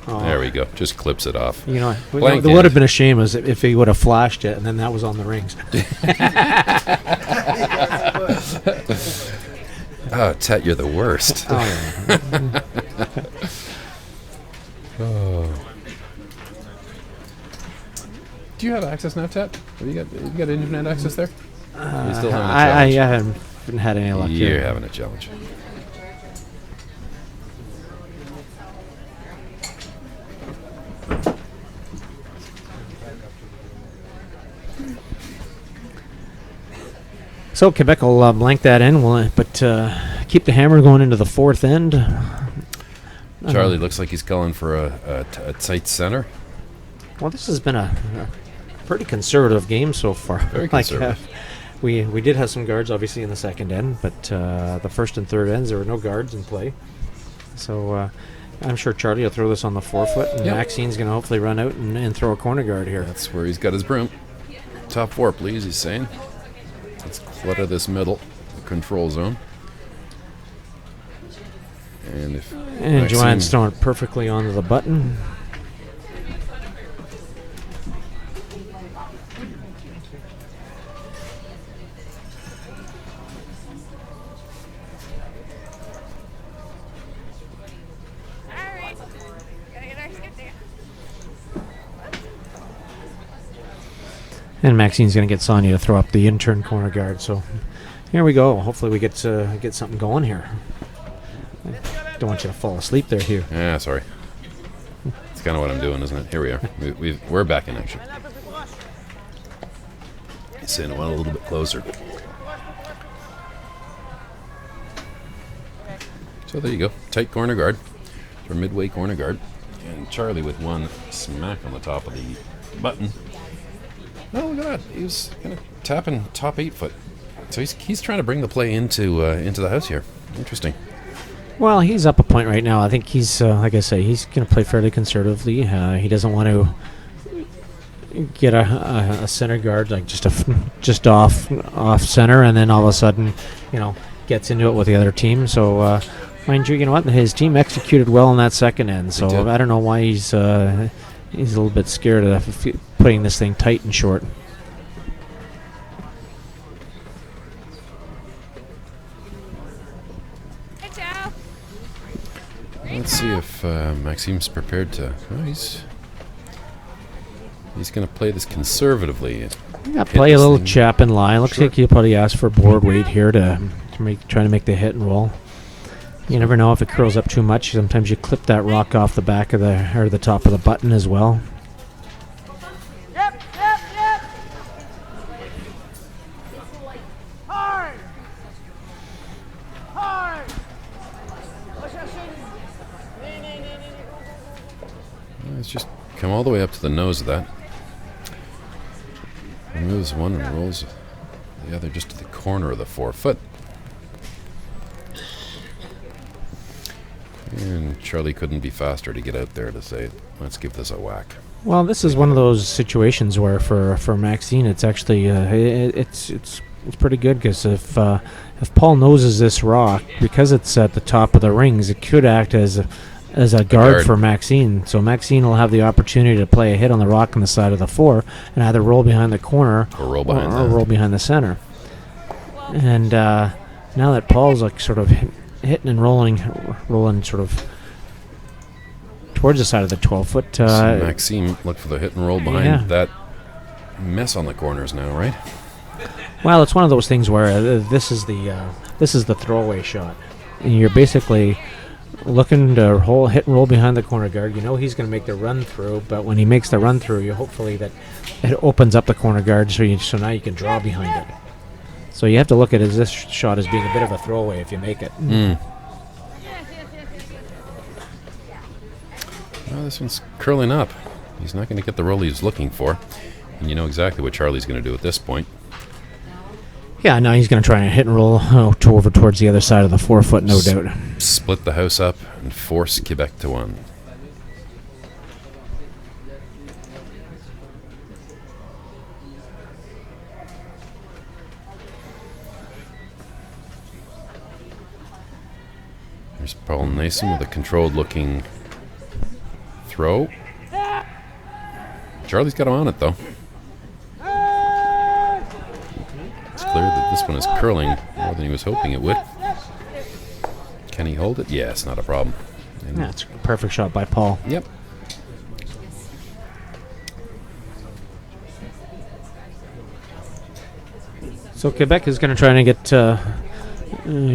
There we go. Just clips it off. You know, Blank there would have end. been a shame as if he would have flashed it, and then that was on the rings. Oh, Tet, you're the worst. Oh. Do you have access now, Tet? Have you got internet access there? You still having a I challenge? haven't had any luck You're here. having a challenge. So Quebec will blank that in, but keep the hammer going into the fourth end. Charlie looks like he's calling for a tight center. Well, this has been a pretty conservative game so far. Very conservative. We did have some guards, obviously, in the second end, but the first and third ends, there were no guards in play. So I'm sure Charlie will throw this on the forefoot, and Yep. Maxine's going to hopefully run out and throw a corner guard here. That's where he's got his broom. Top 4, please, he's saying. Let's clutter this middle, the control zone. And Joanne's throwing it perfectly onto the button. Alright. Gotta get our skip there. And Maxine's going to get Sonia to throw up the intern corner guard. So here we go. Hopefully we get something going here. I don't want you to fall asleep there, Hugh. Yeah, sorry. It's kind of what I'm doing, isn't it? Here we are. We're back in action. Saying it went a little bit closer. So there you go. Tight corner guard. Or midway corner guard. And Charlie with one smack on the top of the button. Oh, look at that. He was kind of tapping top 8 foot. So he's trying to bring the play into the house here. Interesting. Well, he's up a point right now. I think he's, like I say, he's going to play fairly conservatively. He doesn't want to get a center guard like just off center, and then all of a sudden, gets into it with the other team. So, mind you, what? His team executed well in that second end. So I don't know why he's a little bit scared of putting this thing tight and short. Hey, Joe. Let's see if Maxime's prepared to. Oh, he's going to play this conservatively. Yeah, play a little chap in line. Looks like he'll probably ask for board weight here to try to make the hit and roll. You never know if it curls up too much. Sometimes you clip that rock off the back of the top of the button as well. Yep. Hard. Let's just come all the way up to the nose of that. Moves one and rolls the other just to the corner of the 4 foot. And Charlie couldn't be faster to get out there to say, let's give this a whack. Well, this is one of those situations where for Maxine, it's actually it's pretty good, because if Paul noses this rock, because it's at the top of the rings, it could act as a guard for Maxine. So Maxine will have the opportunity to play a hit on the rock on the side of the 4 and either roll behind the corner Or roll behind the center. And now that Paul's like sort of hitting and rolling sort of towards the side of the 12 foot. So Maxime look for the hit and roll behind that mess on the corners now, right? Well, it's one of those things where this is the throwaway shot, and you're basically looking to hit and roll behind the corner guard. You know he's going to make the run through, but when he makes the run through, you hopefully that it opens up the corner guard, so now you can draw behind it. So you have to look at this shot as being a bit of a throwaway if you make it. Well, this one's curling up. He's not going to get the roll he's looking for, and you know exactly what Charlie's going to do at this point. Yeah, now he's going to try and hit and roll over towards the other side of the 4 foot, no doubt. Split the house up and force Quebec to one. There's Paul Nason with a controlled looking throw. Charlie's got him on it, though. It's clear that this one is curling more than he was hoping it would. Can he hold it? Yes, not a problem. And Yeah, it's a perfect shot by Paul. yep. So Quebec is going to try and get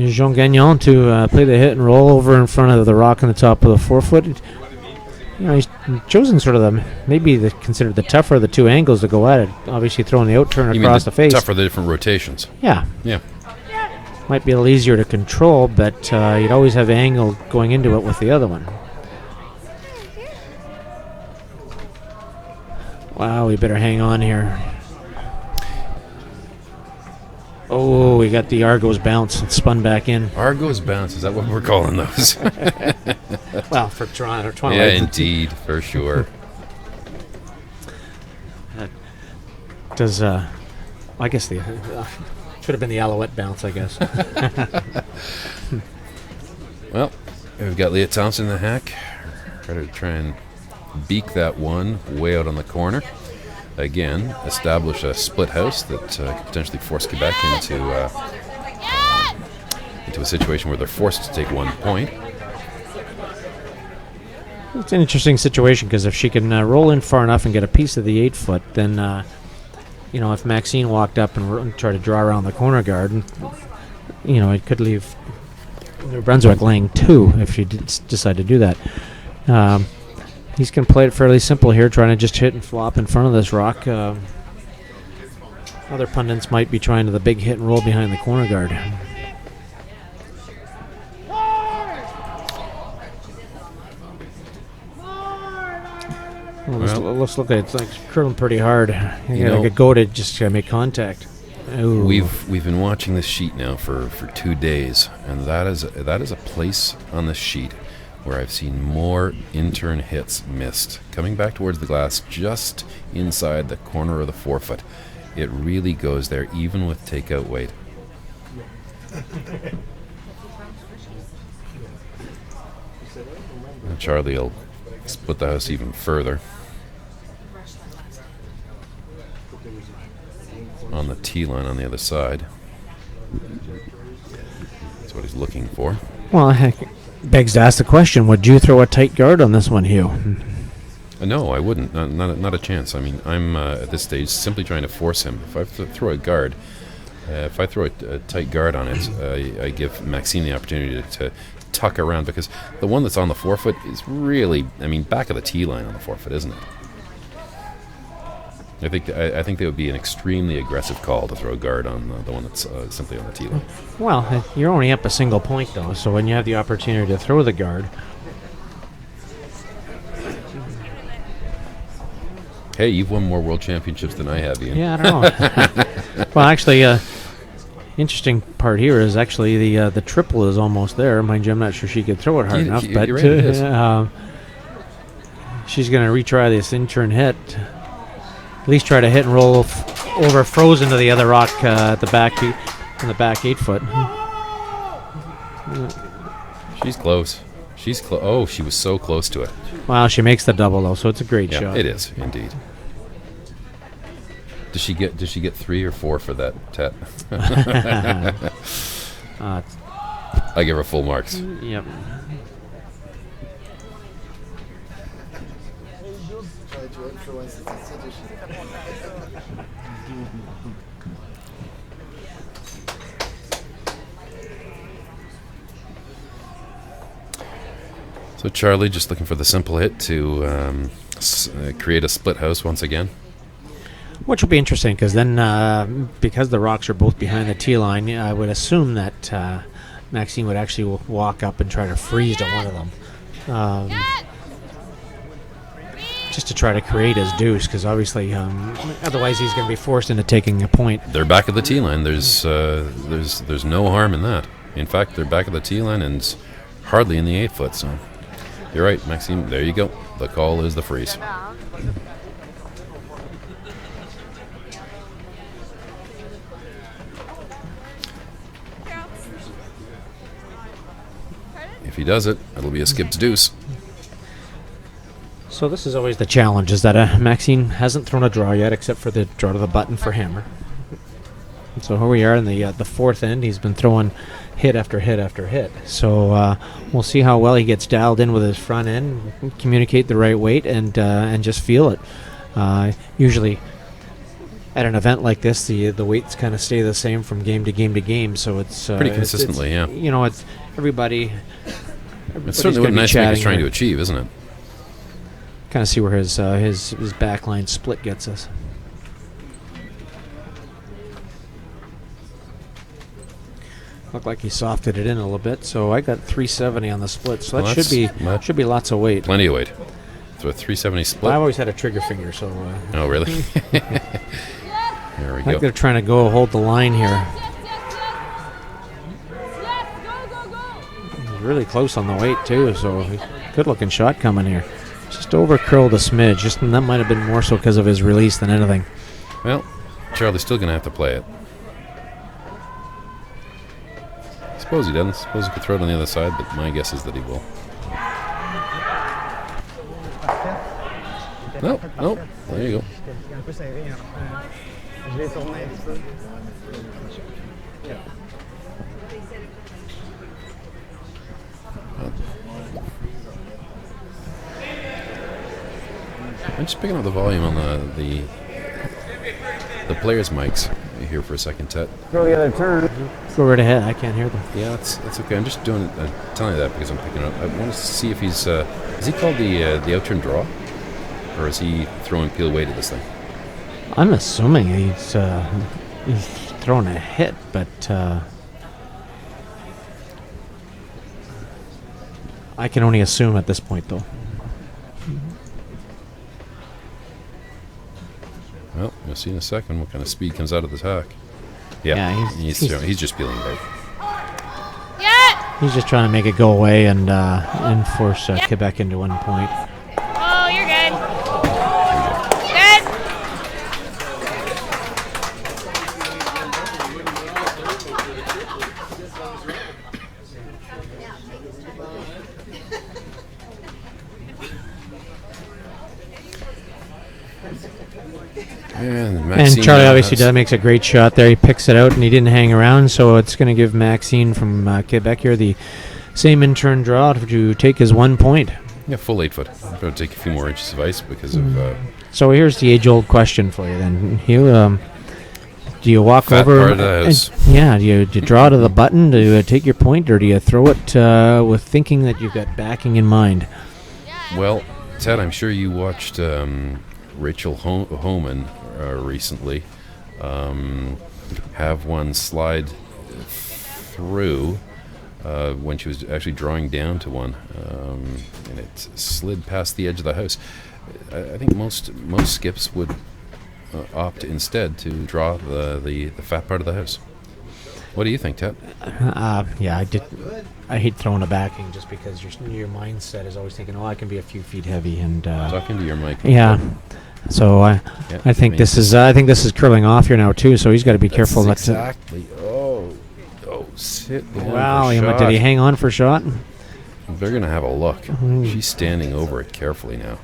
Jean Gagnon to play the hit and roll over in front of the rock on the top of the 4-foot. You know, he's chosen sort of considered the tougher of the two angles to go at it. Obviously throwing the out turn You across mean the face. tougher the different rotations. Yeah. Yeah. Might be a little easier to control, but you'd always have angle going into it with the other one. Wow, we better hang on here. Oh, we got the Argos bounce. It spun back in. Argos bounce, is that what we're calling those? Well, for Toronto. Yeah, indeed, for sure. Does, I guess the... should have been the Alouette bounce, I guess. Well, we've got Leah Thompson in the hack. Ready to try and beak that one way out on the corner. Again, establish a split house that could potentially force Quebec into a situation where they're forced to take 1 point. It's an interesting situation because if she can roll in far enough and get a piece of the 8-foot, then, if Maxine walked up and tried to draw around the corner guard, it could leave New Brunswick laying 2 if she did decide to do that. He's going to play it fairly simple here, trying to just hit and flop in front of this rock. Other pundits might be trying to the big hit and roll behind the corner guard. Let's look at it. It's like curling pretty hard. You gotta go to just make contact. Ooh. We've been watching this sheet now for 2 days, and that is a place on the sheet where I've seen more in-turn hits missed. Coming back towards the glass just inside the corner of the 4-foot. It really goes there, even with takeout weight. And Charlie will split the house even further. On the tee line on the other side. That's what he's looking for. Well, heck, begs to ask the question, would you throw a tight guard on this one, Hugh? No, I wouldn't. Not a chance. I mean, I'm at this stage simply trying to force him. If I throw a guard, if I throw a tight guard on it, I give Maxine the opportunity to tuck around, because the one that's on the 4-foot is really, back of the tee line on the 4-foot, isn't it? I think that would be an extremely aggressive call to throw a guard on the one that's simply on the tee line. Well, you're only up a single point, though, so when you have the opportunity to throw the guard... Hey, you've won more world championships than I have, Ian. Yeah, I don't know. Well, actually, interesting part here is actually the triple is almost there. Mind you, I'm not sure she could throw it hard enough, but you're right, it is. She's going to retry this in-turn hit. At least try to hit and roll over frozen to the other rock at the back 8-foot. She's close. Oh, she was so close to it. Wow, she makes the double though, so it's a great shot. It is indeed. Does she get 3 or 4 for that, Tat? I give her full marks. Yep. So Charlie just looking for the simple hit to create a split house once again. Which will be interesting, because then, because the rocks are both behind the tee line, I would assume that Maxine would actually walk up and try to freeze to one of them. Just to try to create his deuce, because obviously, otherwise he's going to be forced into taking a point. They're back at the tee line. There's no harm in that. In fact, they're back at the tee line and hardly in the 8-foot, so... You're right, Maxime. There you go. The call is the freeze. If he does it, it'll be a skipped deuce. So this is always the challenge, is that Maxine hasn't thrown a draw yet, except for the draw to the button for hammer. And so here we are in the fourth end. He's been throwing hit after hit after hit. So we'll see how well he gets dialed in with his front end, communicate the right weight, and just feel it. Usually, at an event like this, the weights kind of stay the same from game to game to game. So it's pretty consistently, yeah. You know, it's everybody. It's certainly what Nice is trying to achieve, isn't it? Kind of see where his backline split gets us. Looked like he softed it in a little bit, so I got 370 on the split. So that should be lots of weight. Plenty of weight. So a 370 split. Well, I've always had a trigger finger, so. Oh, really? There we I go. think they're trying to hold the line here. He's really close on the weight too, so good looking shot coming here. Just over curled a smidge. And that might have been more so because of his release than anything. Well, Charlie's still going to have to play it. Suppose he doesn't. Suppose he could throw it on the other side, but my guess is that he will. Nope. There you go. I'm just picking up the volume on the players' mics here for a second, Ted. Go the other turn. Go right ahead. I can't hear them. Yeah, that's okay. I'm just telling you that because I'm picking it up. I want to see if he's is he called the outturn draw, or is he throwing peel weight at this thing? I'm assuming he's throwing a hit, but I can only assume at this point, though. Well, we'll see in a second what kind of speed comes out of the tack. Yeah, he's just peeling it out. Yeah. He's just trying to make it go away and force Quebec into 1 point. Oh, you're good. Good. And Charlie obviously makes a great shot there. He picks it out and he didn't hang around, so it's going to give Maxine from Quebec here the same in turn draw to take his 1 point. Yeah, full 8 foot. I'm going to take a few more inches of ice because of. So here's the age-old question for you then. Do you walk fat over? Part of the house. Do you draw to the button to take your point, or do you throw it with thinking that you've got backing in mind? Well, Ted, I'm sure you watched Rachel Homan recently have one slide through when she was actually drawing down to one, and it slid past the edge of the house. I think most skips would opt instead to draw the fat part of the house. What do you think, Ted? Yeah, I hate throwing a backing just because your mindset is always thinking, I can be a few feet heavy and. Talking to your mic. Yeah. So I think this is curling off here now too. So he's got to be careful. Exactly. Oh, sit down. Wow, did he hang on for shot? They're gonna have a look. She's standing over it carefully now.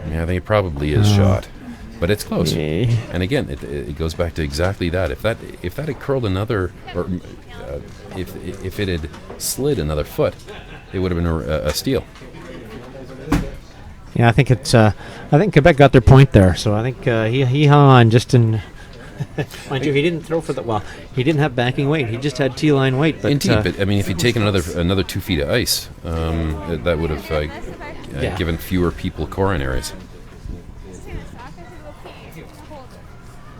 I think it probably is shot, but it's close. Yeah. And again, it goes back to exactly that. If that had curled another, or if it had slid another foot, it would have been a steal. Yeah, I think Quebec got their point there. So I think he hung on just in. Mind you, he didn't throw for he didn't have backing weight. He just had T-line weight. But, indeed, but if he'd taken another 2 feet of ice, that would have given fewer people coronaries.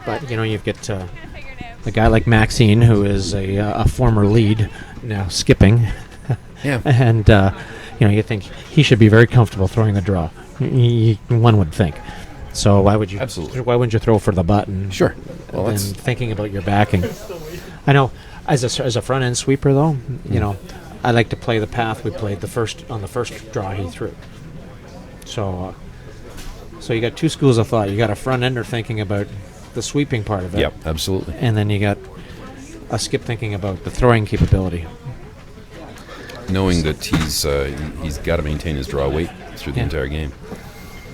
But you've got a guy like Maxine, who is a former lead, now skipping. Yeah. And you think he should be very comfortable throwing the draw. One would think. So why would you? Absolutely. Why wouldn't you throw for the button? Sure. Well, and thinking about your backing. I know, as a front end sweeper though, I like to play the path we played on the first draw he threw. So you got two schools of thought. You got a front ender thinking about the sweeping part of it. Yep, absolutely. And then you got a skip thinking about the throwing capability. Knowing that he's got to maintain his draw weight through the entire game.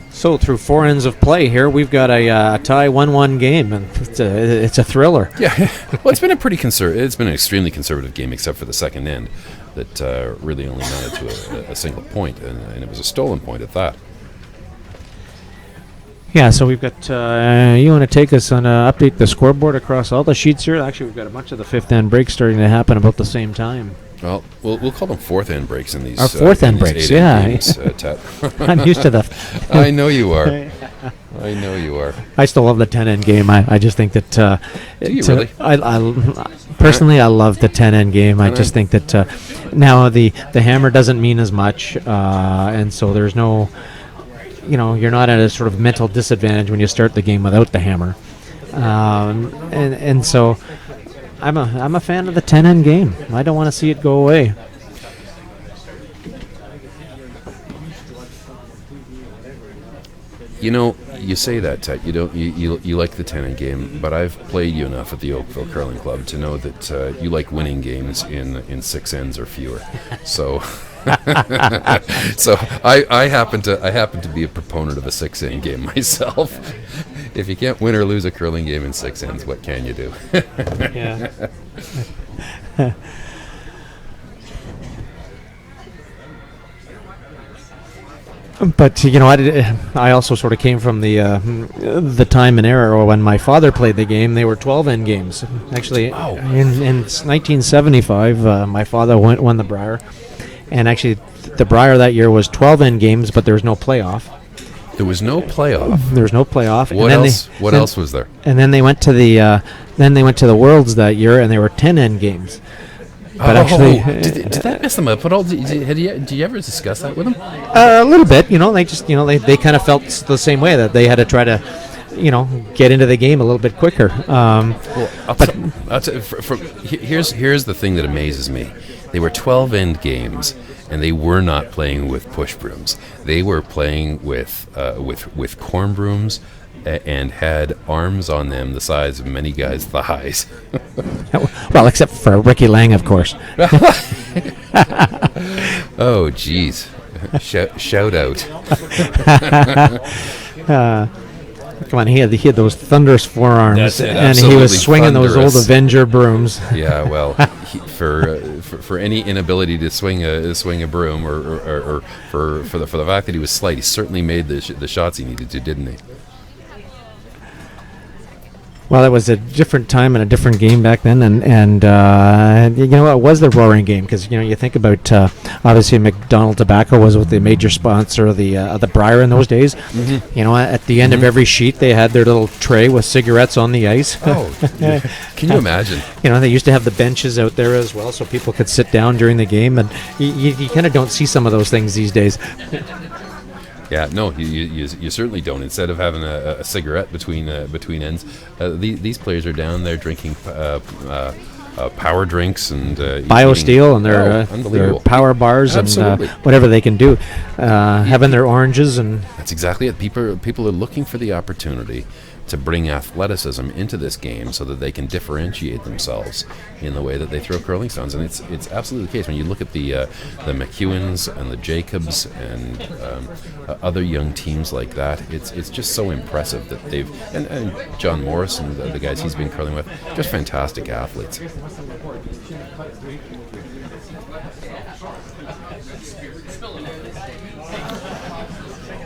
So through 4 ends of play here, we've got a tie 1-1 game, and it's a thriller. Yeah, well, it's been it's been an extremely conservative game, except for the second end, that really only amounted to a single point, and it was a stolen point at that. Yeah, so we've got, you want to take us on update the scoreboard across all the sheets here? Actually, we've got a bunch of the fifth end breaks starting to happen about the same time. Well, we'll call them fourth end breaks in these. Fourth end breaks, yeah. Games, Ted. I'm used to the. I know you are. I know you are. I still love the 10 end game. I just think that. Do you really? Personally, I love the 10 end game. I just think that now the hammer doesn't mean as much, and so there's no. You're not at a sort of mental disadvantage when you start the game without the hammer, and so. I'm a fan of the 10 end game. I don't want to see it go away. You say that, Ted. You like the 10 end game, but I've played you enough at the Oakville Curling Club to know that you like winning games in 6 ends or fewer. So, so I happen to be a proponent of a 6 end game myself. If you can't win or lose a curling game in 6 ends, what can you do? Yeah. But I also sort of came from the time and era when my father played the game. They were 12 end games. Actually, in 1975, my father won the Brier, and actually the Brier that year was 12 end games, but there was no playoff. There was no playoff. There was no playoff. What else was there? And then they went to the Worlds that year, and there were 10 end games. But actually, did that mess them up at all? Did you ever discuss that with them? A little bit. They just they kind of felt the same way, that they had to try to get into the game a little bit quicker. Here's the thing that amazes me. They were 12 end games, and they were not playing with push brooms. They were playing with corn brooms and had arms on them the size of many guys' thighs. Well, except for Ricky Lang, of course. Oh, jeez. Shout out. Come on, he had those thunderous forearms, and he was swinging those old Avenger brooms. Yeah, well, for any inability to swing a broom, or for the fact that he was slight, he certainly made the shots he needed to, didn't he? Well, it was a different time and a different game back then, and it was the roaring game, because you think about obviously McDonald Tobacco was with the major sponsor of the Brier in those days. Mm-hmm. At the end of every sheet they had their little tray with cigarettes on the ice. Oh, can you imagine? They used to have the benches out there as well, so people could sit down during the game, and you kind of don't see some of those things these days. Yeah, no, you certainly don't. Instead of having a cigarette between ends, these players are down there drinking power drinks and BioSteel and their power bars. Absolutely. And whatever they can do, having their oranges. And that's exactly it. People are looking for the opportunity to bring athleticism into this game so that they can differentiate themselves in the way that they throw curling stones, and it's absolutely the case. When you look at the McEwens and the Jacobs and other young teams like that, it's just so impressive that they've and John Morris and the guys he's been curling with, just fantastic athletes.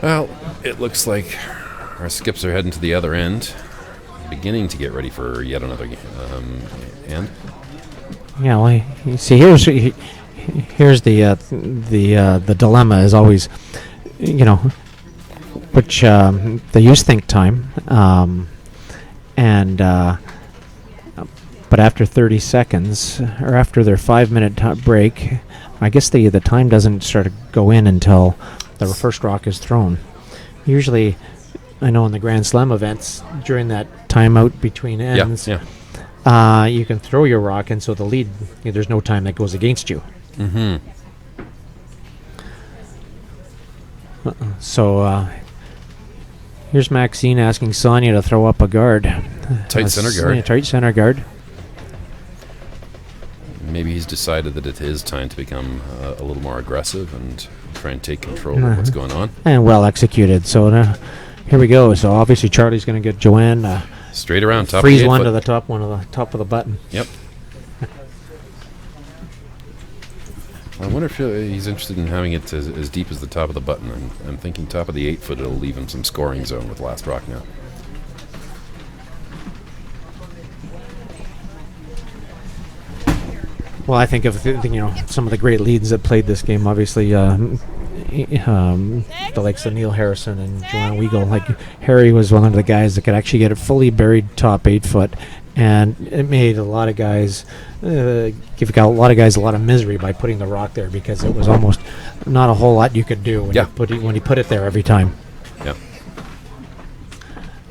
Well, it looks like our skips are heading to the other end, beginning to get ready for yet another game. And yeah, well, you see, here's the dilemma is always, which they use think time, but after 30 seconds or after their 5-minute break, I guess the time doesn't start to go in until the first rock is thrown. Usually, I know in the Grand Slam events, during that timeout between ends, you can throw your rock, and so the lead, there's no time that goes against you. Mm-hmm. So here's Maxine asking Sonia to throw up a guard. Tight center guard. Tight center guard. maybe he's decided that it is time to become a little more aggressive and try and take control of what's going on. And well executed. So here we go. So obviously Charlie's going to get Joanne. Straight around, top freeze of the one 8 to foot. the top, one to the top of the button. Yep. I wonder if he's interested in having it as deep as the top of the button. I'm thinking top of the 8 foot, it'll leave him some scoring zone with last rock now. Well, I think of some of the great leads that played this game. Obviously, the likes of Neil Harrison and Joanne Weagle. Like Harry was one of the guys that could actually get it fully buried top 8 foot, and it made a lot of guys give a lot of misery by putting the rock there, because it was almost not a whole lot you could do when you put it there every time. Yeah.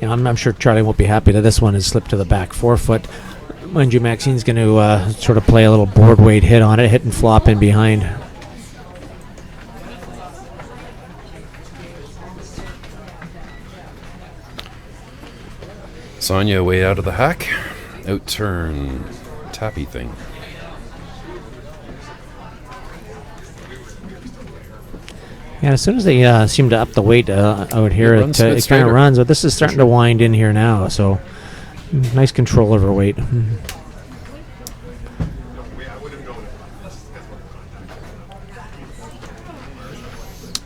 I'm sure Charlie won't be happy that this one has slipped to the back 4 foot. Mind you, Maxine's going to sort of play a little board weight hit on it, hit and flop in behind. Sonia way out of the hack. Out turn. Tappy thing. Yeah, as soon as they seem to up the weight out here, It runs it a bit kind of straighter. runs. But this is starting to wind in here now, so nice control over weight.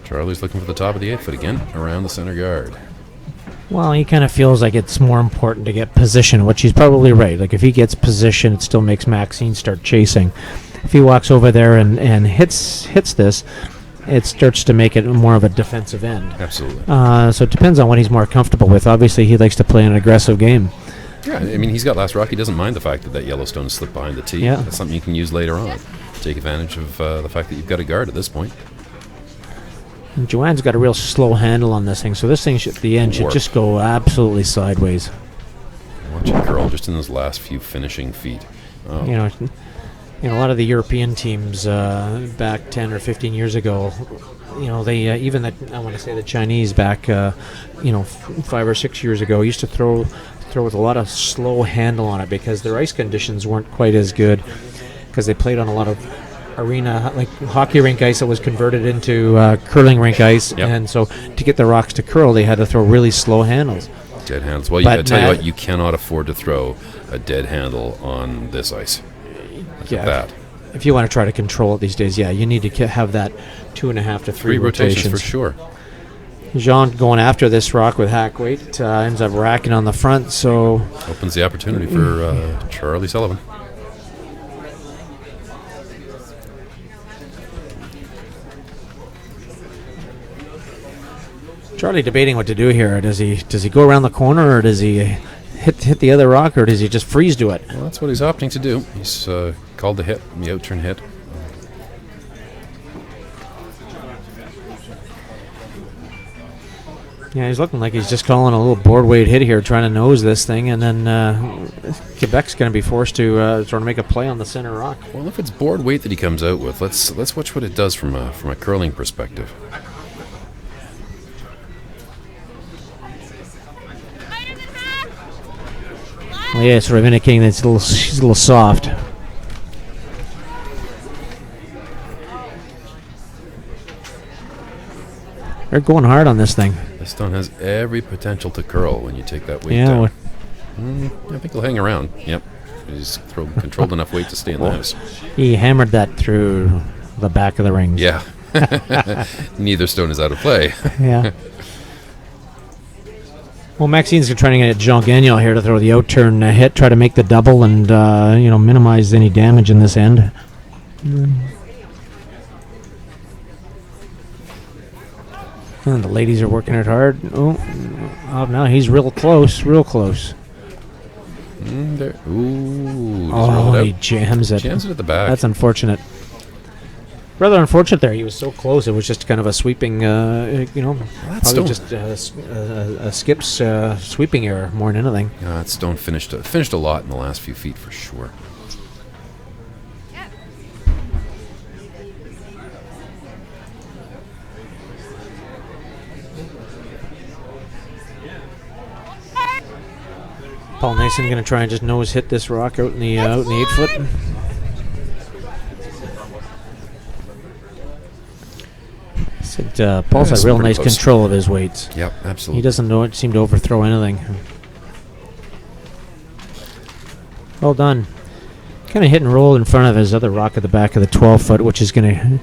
Charlie's looking for the top of the 8 foot again, around the center guard. Well, he kind of feels like it's more important to get position, which he's probably right. Like if he gets position, it still makes Maxine start chasing. If he walks over there and hits this, it starts to make it more of a defensive end. Absolutely. So it depends on what he's more comfortable with. Obviously, he likes to play an aggressive game. Yeah, I mean, he's got last rock. He doesn't mind the fact that Yellowstone slipped behind the tee. Yeah. That's something you can use later on. Take advantage of the fact that you've got a guard at this point. And Joanne's got a real slow handle on this thing, so this thing at the end should Warp. just go absolutely sideways. Watch it curl just in those last few finishing feet. Oh. A lot of the European teams back 10 or 15 years ago, they I want to say the Chinese back 5 or 6 years ago used to throw with a lot of slow handle on it, because their ice conditions weren't quite as good, because they played on a lot of arena, like hockey rink ice that was converted into curling rink ice. Yep. And so to get the rocks to curl, they had to throw really slow handles. Dead handles. Well, I tell you what, you cannot afford to throw a dead handle on this ice. Look at that. If you want to try to control it these days, you need to have that 2.5 to 3 rotations for sure. Jean going after this rock with hack weight, ends up racking on the front, so Opens the opportunity for Charlie Sullivan. Charlie debating what to do here. Does he go around the corner, or does he hit the other rock, or does he just freeze to it? Well, that's what he's opting to do. He's called the hit, the out-turn hit. Yeah, he's looking like he's just calling a little board weight hit here, trying to nose this thing, and then Quebec's going to be forced to sort of make a play on the center rock. Well, if it's board weight that he comes out with, let's watch what it does from a curling perspective. Well, yeah, sort of indicating that she's a little soft. They're going hard on this thing. This stone has every potential to curl when you take that weight Yeah, down. well, I think he'll hang around. Yep. He's controlled enough weight to stay in the house. he hammered that through the back of the rings. Yeah. Neither stone is out of play. Yeah. Well, Maxine's trying to get Jean Gagnon here to throw the out-turn hit, try to make the double, and minimize any damage in this end. And the ladies are working it hard. Oh, no, he's real close, real close. Ooh, just rolled Oh, it he out. jams it. Jams it at the back. That's unfortunate. Rather unfortunate there. He was so close. It was just kind of a sweeping, probably stone. just a skips sweeping error more than anything. That stone finished a lot in the last few feet for sure. Paul Nason going to try and just nose hit this rock out in the 8 foot. Paul's got some real pretty nice close. control of his weights. Yep, absolutely. He doesn't seem to overthrow anything. Well done. Kind of hit and roll in front of his other rock at the back of the 12-foot, which is going to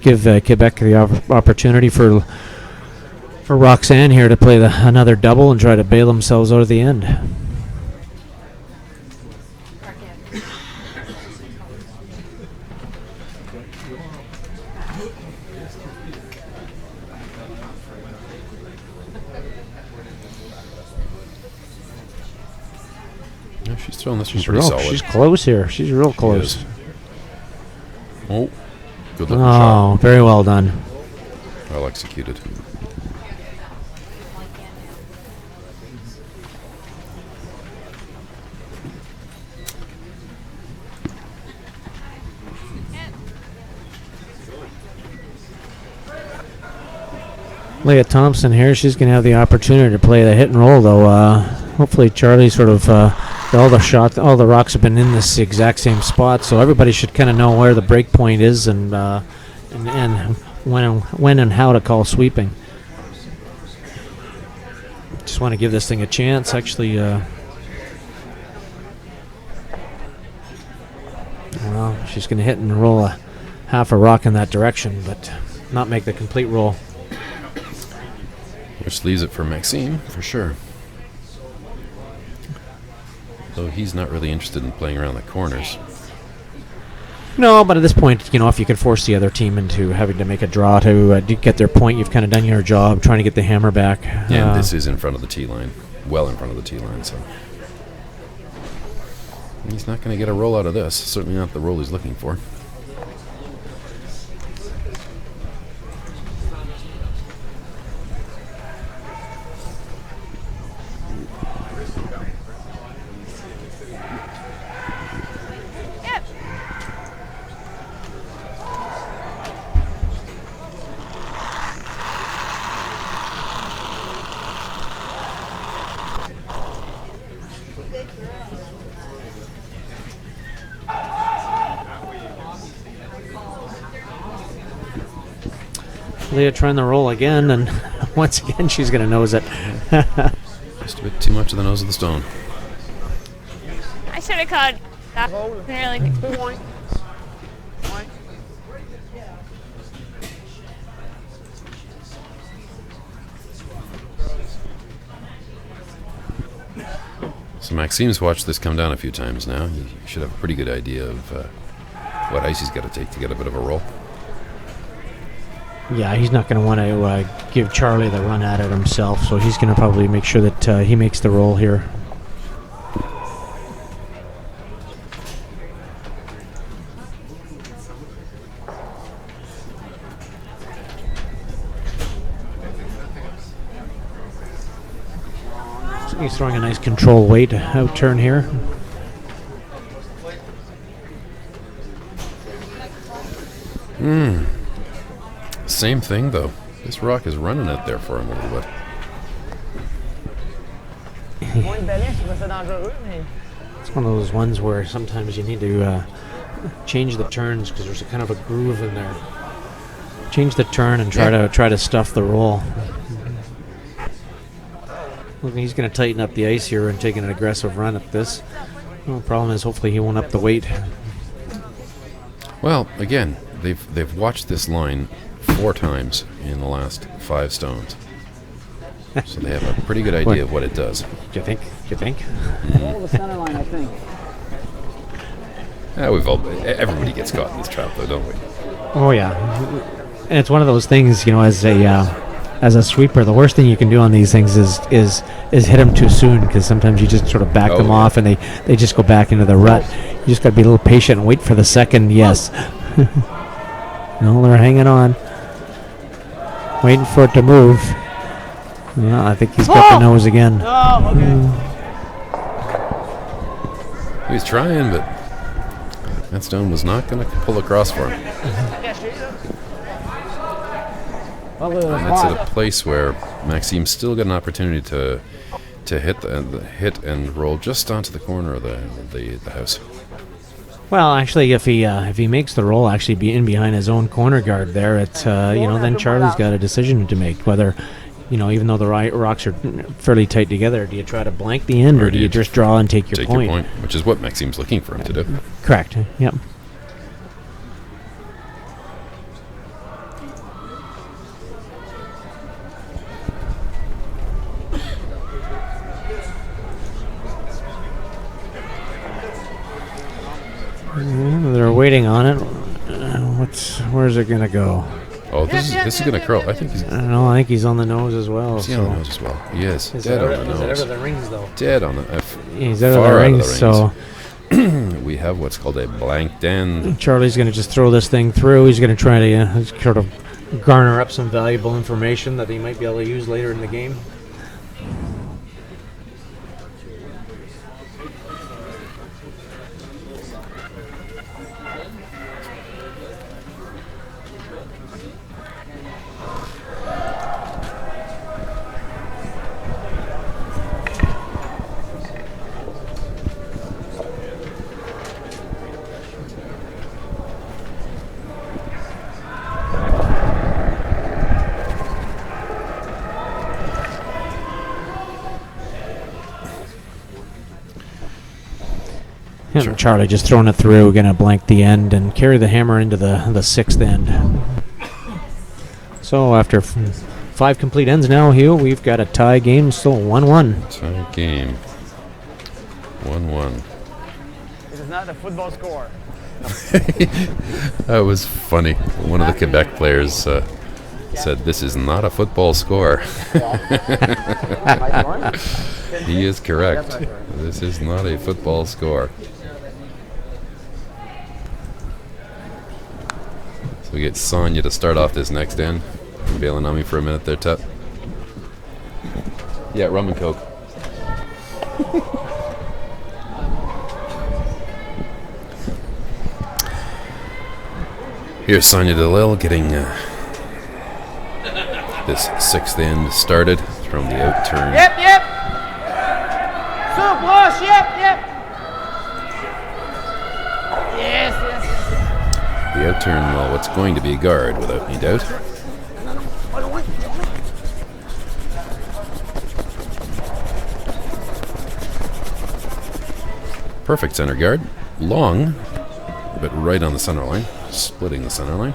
give Quebec the opportunity for Roxanne here to play another double and try to bail themselves out of the end. Yeah, she's throwing this one pretty solid. She's close here. She's real She close. is. Oh, good looking shot. Oh, very well done. Well executed. Leah Thompson here. She's going to have the opportunity to play the hit and roll, though. Hopefully, Charlie all the rocks have been in this exact same spot, so everybody should kind of know where the break point is and when and how to call sweeping. Just want to give this thing a chance. Actually, well, she's going to hit and roll a half a rock in that direction, but not make the complete roll. Which leaves it for Maxime, for sure. Though he's not really interested in playing around the corners. No, but at this point, if you can force the other team into having to make a draw to get their point, you've kind of done your job trying to get the hammer back. Yeah, and this is in front of the tee line. Well in front of the tee line, so. He's not going to get a roll out of this. Certainly not the roll he's looking for. Leah trying the roll again, and once again she's going to nose it. Just a bit too much of the nose of the stone. I should have caught that. Really. So Maxime's watched this come down a few times now. You should have a pretty good idea of what ice he's got to take to get a bit of a roll. Yeah, he's not going to want to give Charlie the run at it himself, so he's going to probably make sure that he makes the roll here. So he's throwing a nice control weight out turn here. Same thing, though. This rock is running it there for him a little bit. It's one of those ones where sometimes you need to change the turns because there's a kind of a groove in there. Change the turn and try to stuff the roll. Well, he's going to tighten up the ice here and take an aggressive run at this. Well, the problem is hopefully he won't up the weight. Well, again, they've watched this line 4 times in the last 5 stones. So they have a pretty good idea of what it does. Do you think? All the center line, I think. Everybody gets caught in this trap, though, don't we? Oh yeah, and it's one of those things. As a sweeper, the worst thing you can do on these things is hit them too soon, because sometimes you just sort of back them off and they just go back into the rut. You just got to be a little patient and wait for the second yes. No, they're hanging on, waiting for it to move. Yeah, I think he's got the nose again. Oh, okay. He was trying, but that stone was not going to pull across for him. Well, look at And this it's at spot. a place where Maxime's still got an opportunity to hit and roll just onto the corner of the house. Well, actually, if he makes the roll, actually be in behind his own corner guard there, then Charlie's got a decision to make whether, even though the rocks are fairly tight together, do you try to blank the end or do you just draw and take your point? Which is what Maxime's looking for him to do. Correct. Yep. They're waiting on it. Where's it gonna go? Oh, this is gonna curl. I think he's. I don't know. I think he's on the nose as well. He's on the nose as well. He is. Dead on the nose. Is it ever the rings though? Dead on the. He's out of the rings. So we have what's called a blanked end. Charlie's gonna just throw this thing through. He's gonna try to sort of garner up some valuable information that he might be able to use later in the game. Sure. Charlie just throwing it through, going to blank the end and carry the hammer into the sixth end. So after 5 complete ends now, Hugh, we've got a tie game, still 1-1. Tie game. 1-1. This is not a football score. That was funny. One of the Quebec players said, "This is not a football score." He is correct. This is not a football score. So we get Sonia to start off this next end. Bailing on me for a minute there, Tut. Yeah, rum and coke. Here's Sonia DeLille getting this sixth end started from the out turn. Yep. So proche, yep. Yes. The out turn, well, what's going to be a guard without any doubt. Perfect center guard. Long, but right on the center line. Splitting the center line.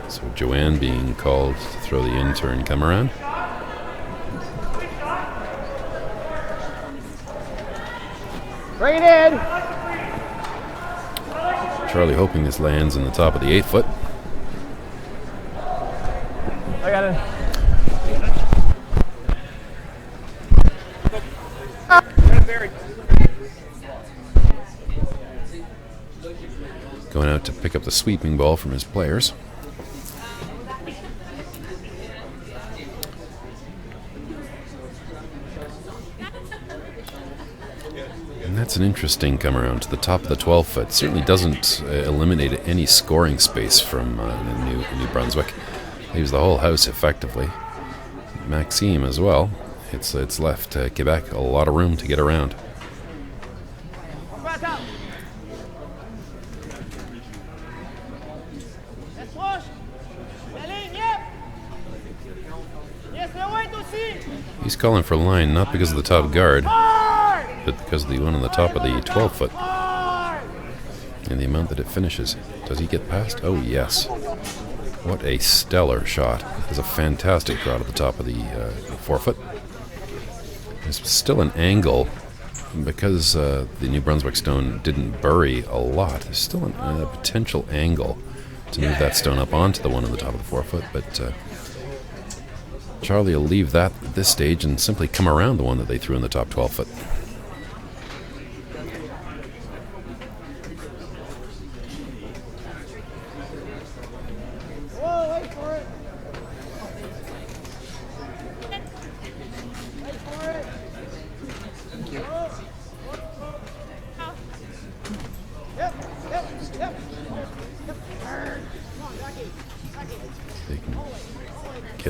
So Joanne being called to throw the in-turn come around. Bring it in. Charlie hoping this lands in the top of the 8 foot. I got it. Going out to pick up the sweeping ball from his players. And that's an interesting come around to the top of the 12 foot. Certainly doesn't eliminate any scoring space from New Brunswick. Leaves the whole house effectively. Maxime as well. It's left Quebec a lot of room to get around. He's calling for line not because of the top guard, but because of the one on the top of the 12 foot. And the amount that it finishes. Does he get past? Oh, yes. What a stellar shot. There's a fantastic draw to the top of the 4 foot. There's still an angle because the New Brunswick stone didn't bury a lot. There's still a potential angle to move that stone up onto the one on the top of the 4 foot, but Charlie will leave that at this stage and simply come around the one that they threw in the top 12 foot.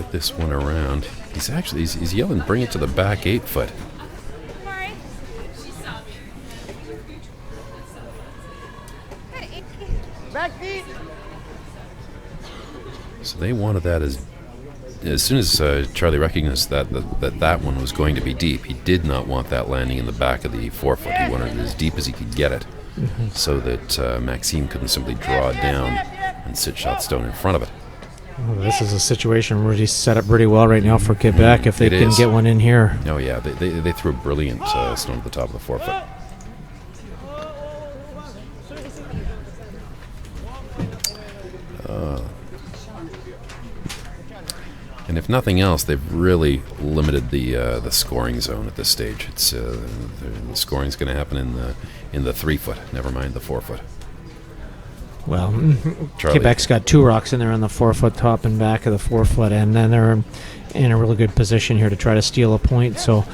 get this one around. He's yelling, bring it to the back 8 foot. So they wanted that as soon as Charlie recognized that one was going to be deep. He did not want that landing in the back of the 4 foot. He wanted it as deep as he could get it, so that Maxime couldn't simply draw it down and sit shot stone in front of it. Well, this is a situation where he's set up pretty well right now for Quebec if they can get one in here. Oh yeah, they threw a brilliant stone at the top of the 4 foot. And if nothing else, they've really limited the scoring zone at this stage. It's the scoring's going to happen in the 3 foot. Never mind the 4 foot. Well, Quebec's got 2 rocks in there on the 4 foot top and back of the 4 foot, and then they're in a really good position here to try to steal a point. So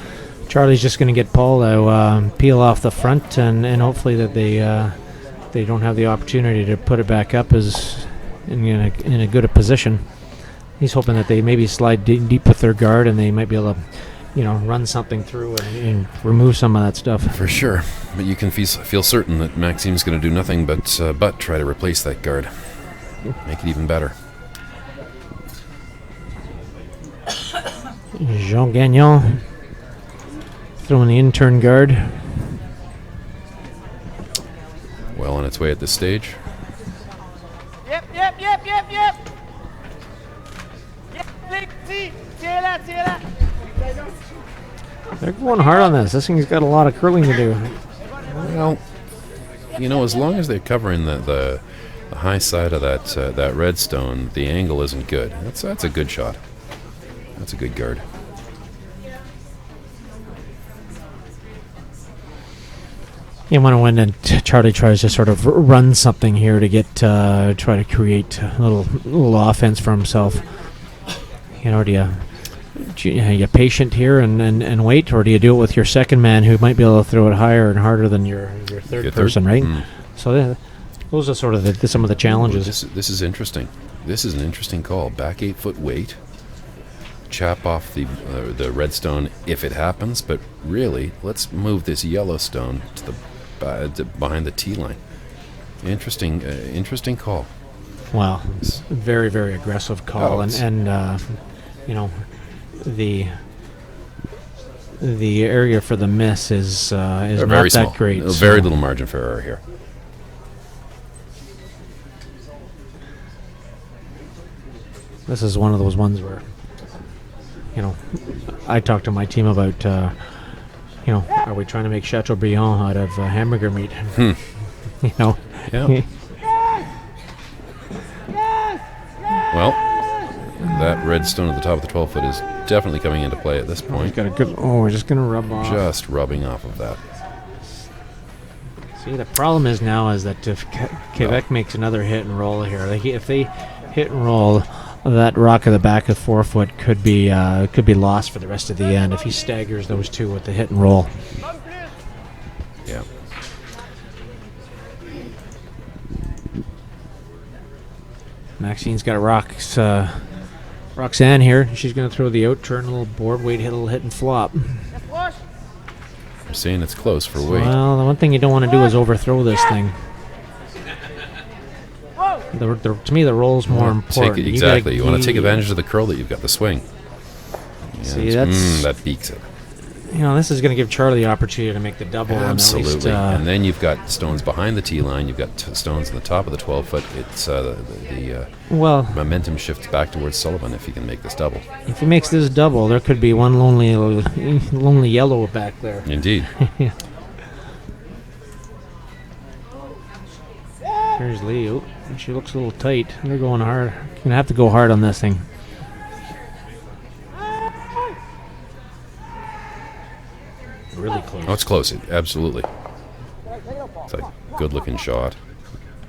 Charlie's just going to get Paul to peel off the front, and hopefully that they don't have the opportunity to put it back up as in a good a position. He's hoping that they maybe slide deep with their guard, and they might be able to, run something through and remove some of that stuff. For sure, but you can feel certain that Maxime's going to do nothing but try to replace that guard, make it even better. Jean Gagnon throwing the intern guard. Well on its way at this stage. Yep. They're going hard on this. This thing's got a lot of curling to do. Well, as long as they're covering the high side of that red stone, the angle isn't good. That's a good shot. That's a good guard. You want to win, and Charlie tries to sort of run something here to get try to create a little offense for himself. Do you patient here and wait, or do you do it with your second man who might be able to throw it higher and harder than your third person, right? So those are sort of some of the challenges. This is interesting. This is an interesting call. Back 8 foot weight, chap off the redstone if it happens, but really let's move this yellow stone to behind the tee line. Interesting call. Wow, very, very aggressive call, and the area for the miss is not very that small. great. Very little margin for error here. This is one of those ones where, I talked to my team about, are we trying to make Chateaubriand out of hamburger meat? Yeah. Well, that red stone at the top of the 12 foot is definitely coming into play at this point. We're just going to rub off. Just rubbing off of that. See, the problem is now is that if Quebec makes another hit and roll here, if they hit and roll, that rock at the back of 4 foot could be lost for the rest of the end if he staggers those two with the hit and roll. Yeah. Maxine's got Roxanne here. She's going to throw the out turn, a little board weight, hit and flop. I'm saying it's close for weight. Well, the one thing you don't want to do is overthrow this thing. To me, the roll's more important. Exactly. You want to take advantage of the curl that you've got, the swing. Yeah, see, that beaks it. This is going to give Charlie the opportunity to make the double. Absolutely. And then you've got stones behind the tee line. You've got stones on the top of the 12 foot. It's the momentum shifts back towards Sullivan if he can make this double. If he makes this double, there could be one lonely yellow back there. Indeed. Yeah. Here's Lee. Oh, she looks a little tight. They're going hard. You're going to have to go hard on this thing. Really close. Oh, it's close. Absolutely. It's a good-looking shot.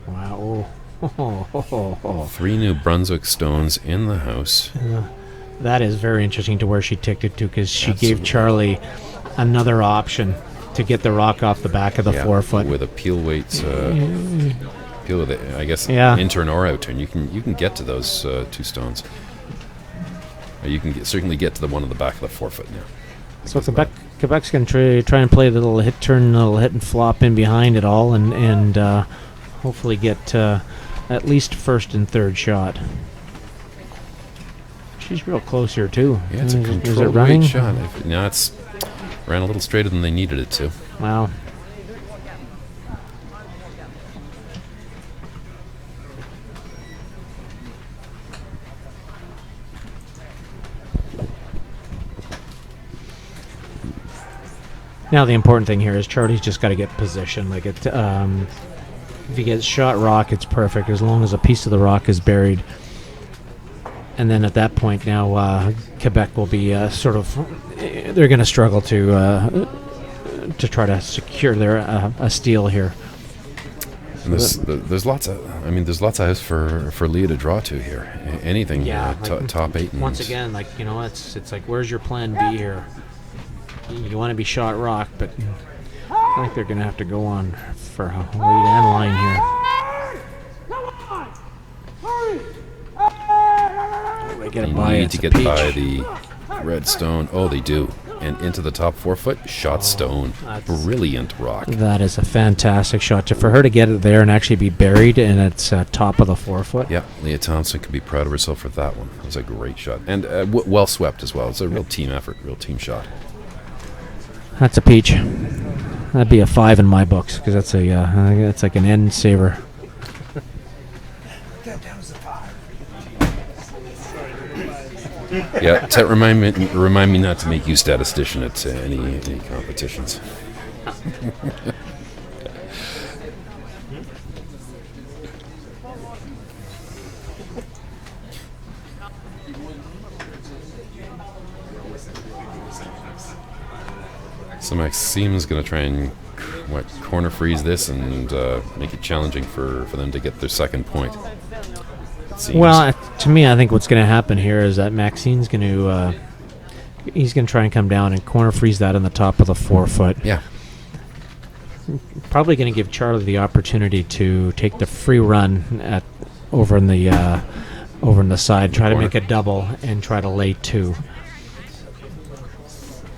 Wow. 3 new Brunswick stones in the house. That is very interesting to where she ticked it to, because she gave Charlie another option to get the rock off the back of the 4 foot. With a peel weight, peel with it, I guess, intern or out turn. You can get to those 2 stones. You can certainly get to the one on the back of the 4-foot now. So Quebec's going to try and play the little hit turn, little hit and flop in behind it all, and hopefully get at least first and third shot. She's real close here too. Yeah, it's a controlled weight shot. No, it's ran a little straighter than they needed it to. Wow. Now the important thing here is Charlie's just got to get position. Like it, if he gets shot rock, it's perfect as long as a piece of the rock is buried. And then at that point, now Quebec will be they're going to struggle to try to secure their a steal here. And there's lots of house for Leah to draw to here. Anything, top 8. And once again, it's like, where's your plan B here? You want to be shot rock, but I think they're going to have to go on for a weight and line here. They get they need to get by the red stone. Oh, they do. And into the top 4-foot, shot stone. Brilliant rock. That is a fantastic shot. For her to get it there and actually be buried and it's top of the 4-foot. Yeah, Leah Thompson could be proud of herself for that one. It was a great shot. And well swept as well. It's a real team effort, real team shot. That's a peach. That'd be a 5 in my books because that's it's like an end saver. Yeah, remind me not to make you statistician at any competitions. So Maxime's going to try and corner freeze this and make it challenging for them to get their second point. Well, to me, I think what's going to happen here is that Maxine's going to he's going to try and come down and corner freeze that on the top of the 4-foot. Yeah. Probably going to give Charlie the opportunity to take the free run over in the side, try to make a double and try to lay 2.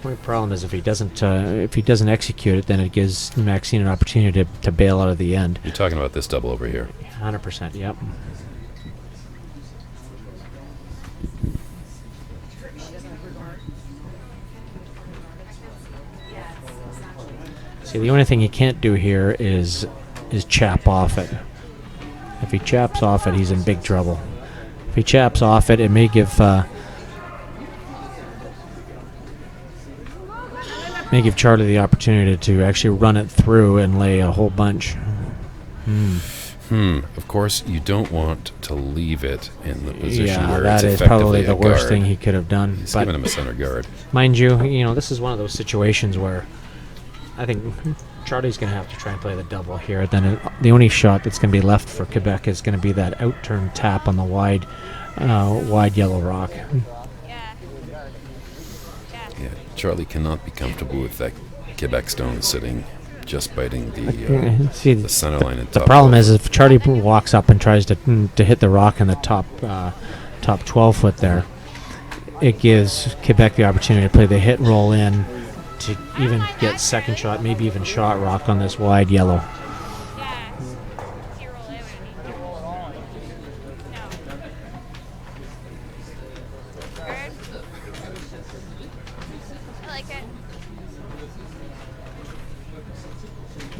The problem is if he doesn't execute it, then it gives Maxine an opportunity to bail out of the end. You're talking about this double over here. 100%. Yep. See, the only thing he can't do here is chap off it. If he chaps off it, he's in big trouble. If he chaps off it, it may give Charlie the opportunity to actually run it through and lay a whole bunch. Of course, you don't want to leave it in the position where that it's is probably the effectively a worst guard. thing he could have done. He's giving him a center guard. Mind you, this is one of those situations where I think Charlie's going to have to try and play the double here. Then the only shot that's going to be left for Quebec is going to be that out-turn tap on the wide yellow rock. Yeah, Charlie cannot be comfortable with that Quebec stone sitting, just biting the center line and top. The problem is if Charlie walks up and tries to hit the rock in the top 12-foot there, it gives Quebec the opportunity to play the hit roll in to even get second shot, maybe even shot rock on this wide yellow.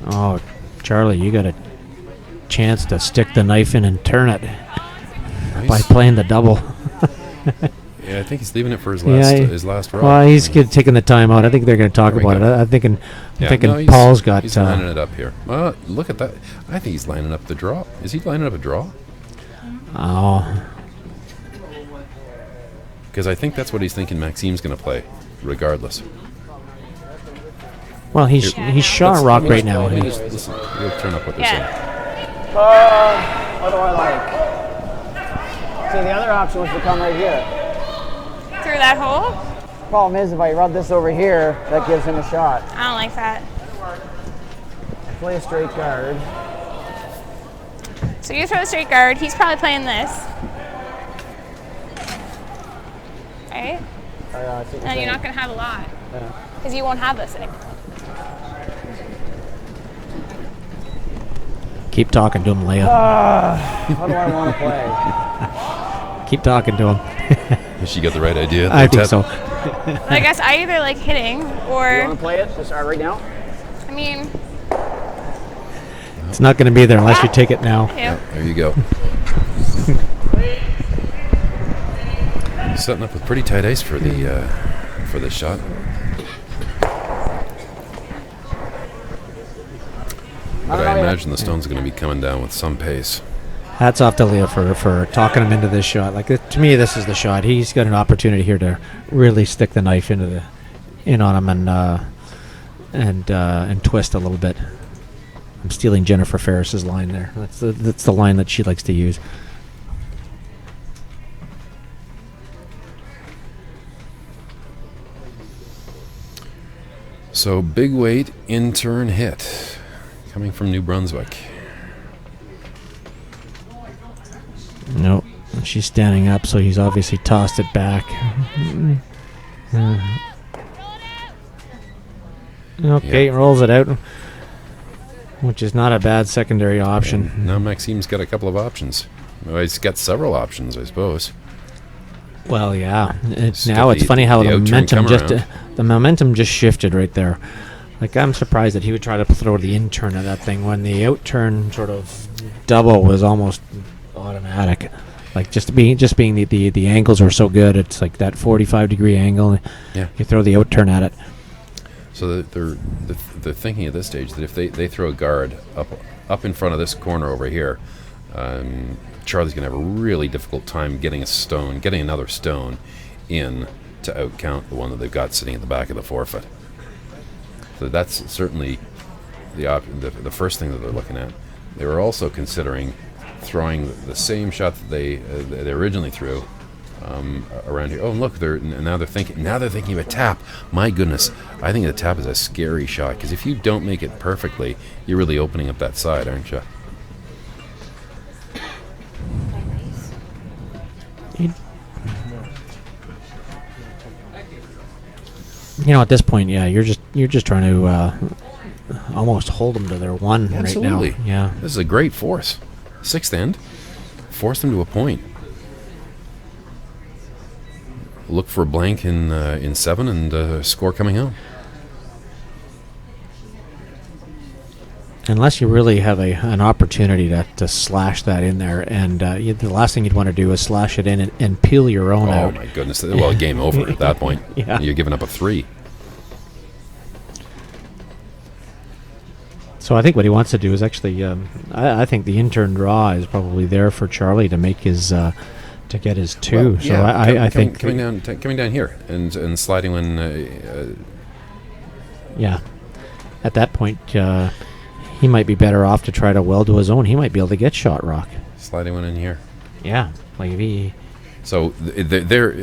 Oh, Charlie, you got a chance to stick the knife in and turn it by playing the double. Yeah, I think he's leaving it for his last rock. Well, he's taking the time out. I think they're going to talk about it. I'm thinking Paul's got... He's lining it up here. Look at that. I think he's lining up the draw. Is he lining up a draw? Oh. Because I think that's what he's thinking Maxime's going to play, regardless. Well, he's shot rock right now. We'll turn up what they're saying. What do I like? See, the other option was to come right here. Through that hole? Problem is, if I rub this over here, that gives him a shot. I don't like that. Play a straight guard. So you throw a straight guard. He's probably playing this. right? I think And you're not going to have a lot. Because you won't have this anymore. Keep talking to him, Leah. How do I want to play? Keep talking to him. Has she got the right idea? I think so. I guess I either like hitting You or, want to play it? Just right now? I mean, It's not going to be there unless you take it now. yeah. There you go. Setting up with pretty tight ice for this shot. But I imagine the stone's going to be coming down with some pace. Hats off to Leah for talking him into this shot. Like to me, this is the shot. He's got an opportunity here to really stick the knife in on him and twist a little bit. I'm stealing Jennifer Ferris's line there. That's the line that she likes to use. So big weight in-turn hit coming from New Brunswick. Nope. She's standing up, so he's obviously tossed it back. Okay, rolls it out, which is not a bad secondary option. Now Maxime's got a couple of options. Well, he's got several options, I suppose. Well, yeah. Just Now get it's funny how the the momentum just shifted right there. Like, I'm surprised that he would try to throw the in-turn of that thing when the out-turn sort of double was almost automatic. Like, just being the angles are so good. It's like that 45-degree angle. Yeah. You throw the out-turn at it. So they're thinking at this stage that if they throw a guard up in front of this corner over here, Charlie's going to have a really difficult time getting another stone in to outcount the one that they've got sitting at the back of the forefoot. So that's certainly the first thing that they're looking at. They were also considering throwing the same shot that they originally threw around here. Oh, and look, now they're thinking of a tap. My goodness, I think the tap is a scary shot because if you don't make it perfectly, you're really opening up that side, aren't you? You know, at this point, yeah, you're just trying to almost hold them to their one Absolutely. right now. Yeah. This is a great force. Sixth end, force them to a point. Look for a blank in 7 and score coming out. Unless you really have an opportunity to slash that in there, and the last thing you'd want to do is slash it in and peel your own out. Oh my goodness! Well, game over at that point. Yeah. You're giving up a 3. So I think what he wants to do is actually, I think the in-turn draw is probably there for Charlie to make his to get his 2. Well, so yeah, I think coming down here and sliding when. Yeah, at that point. He might be better off to try to well to his own. He might be able to get shot rock. Sliding one in here. Yeah, like if he. So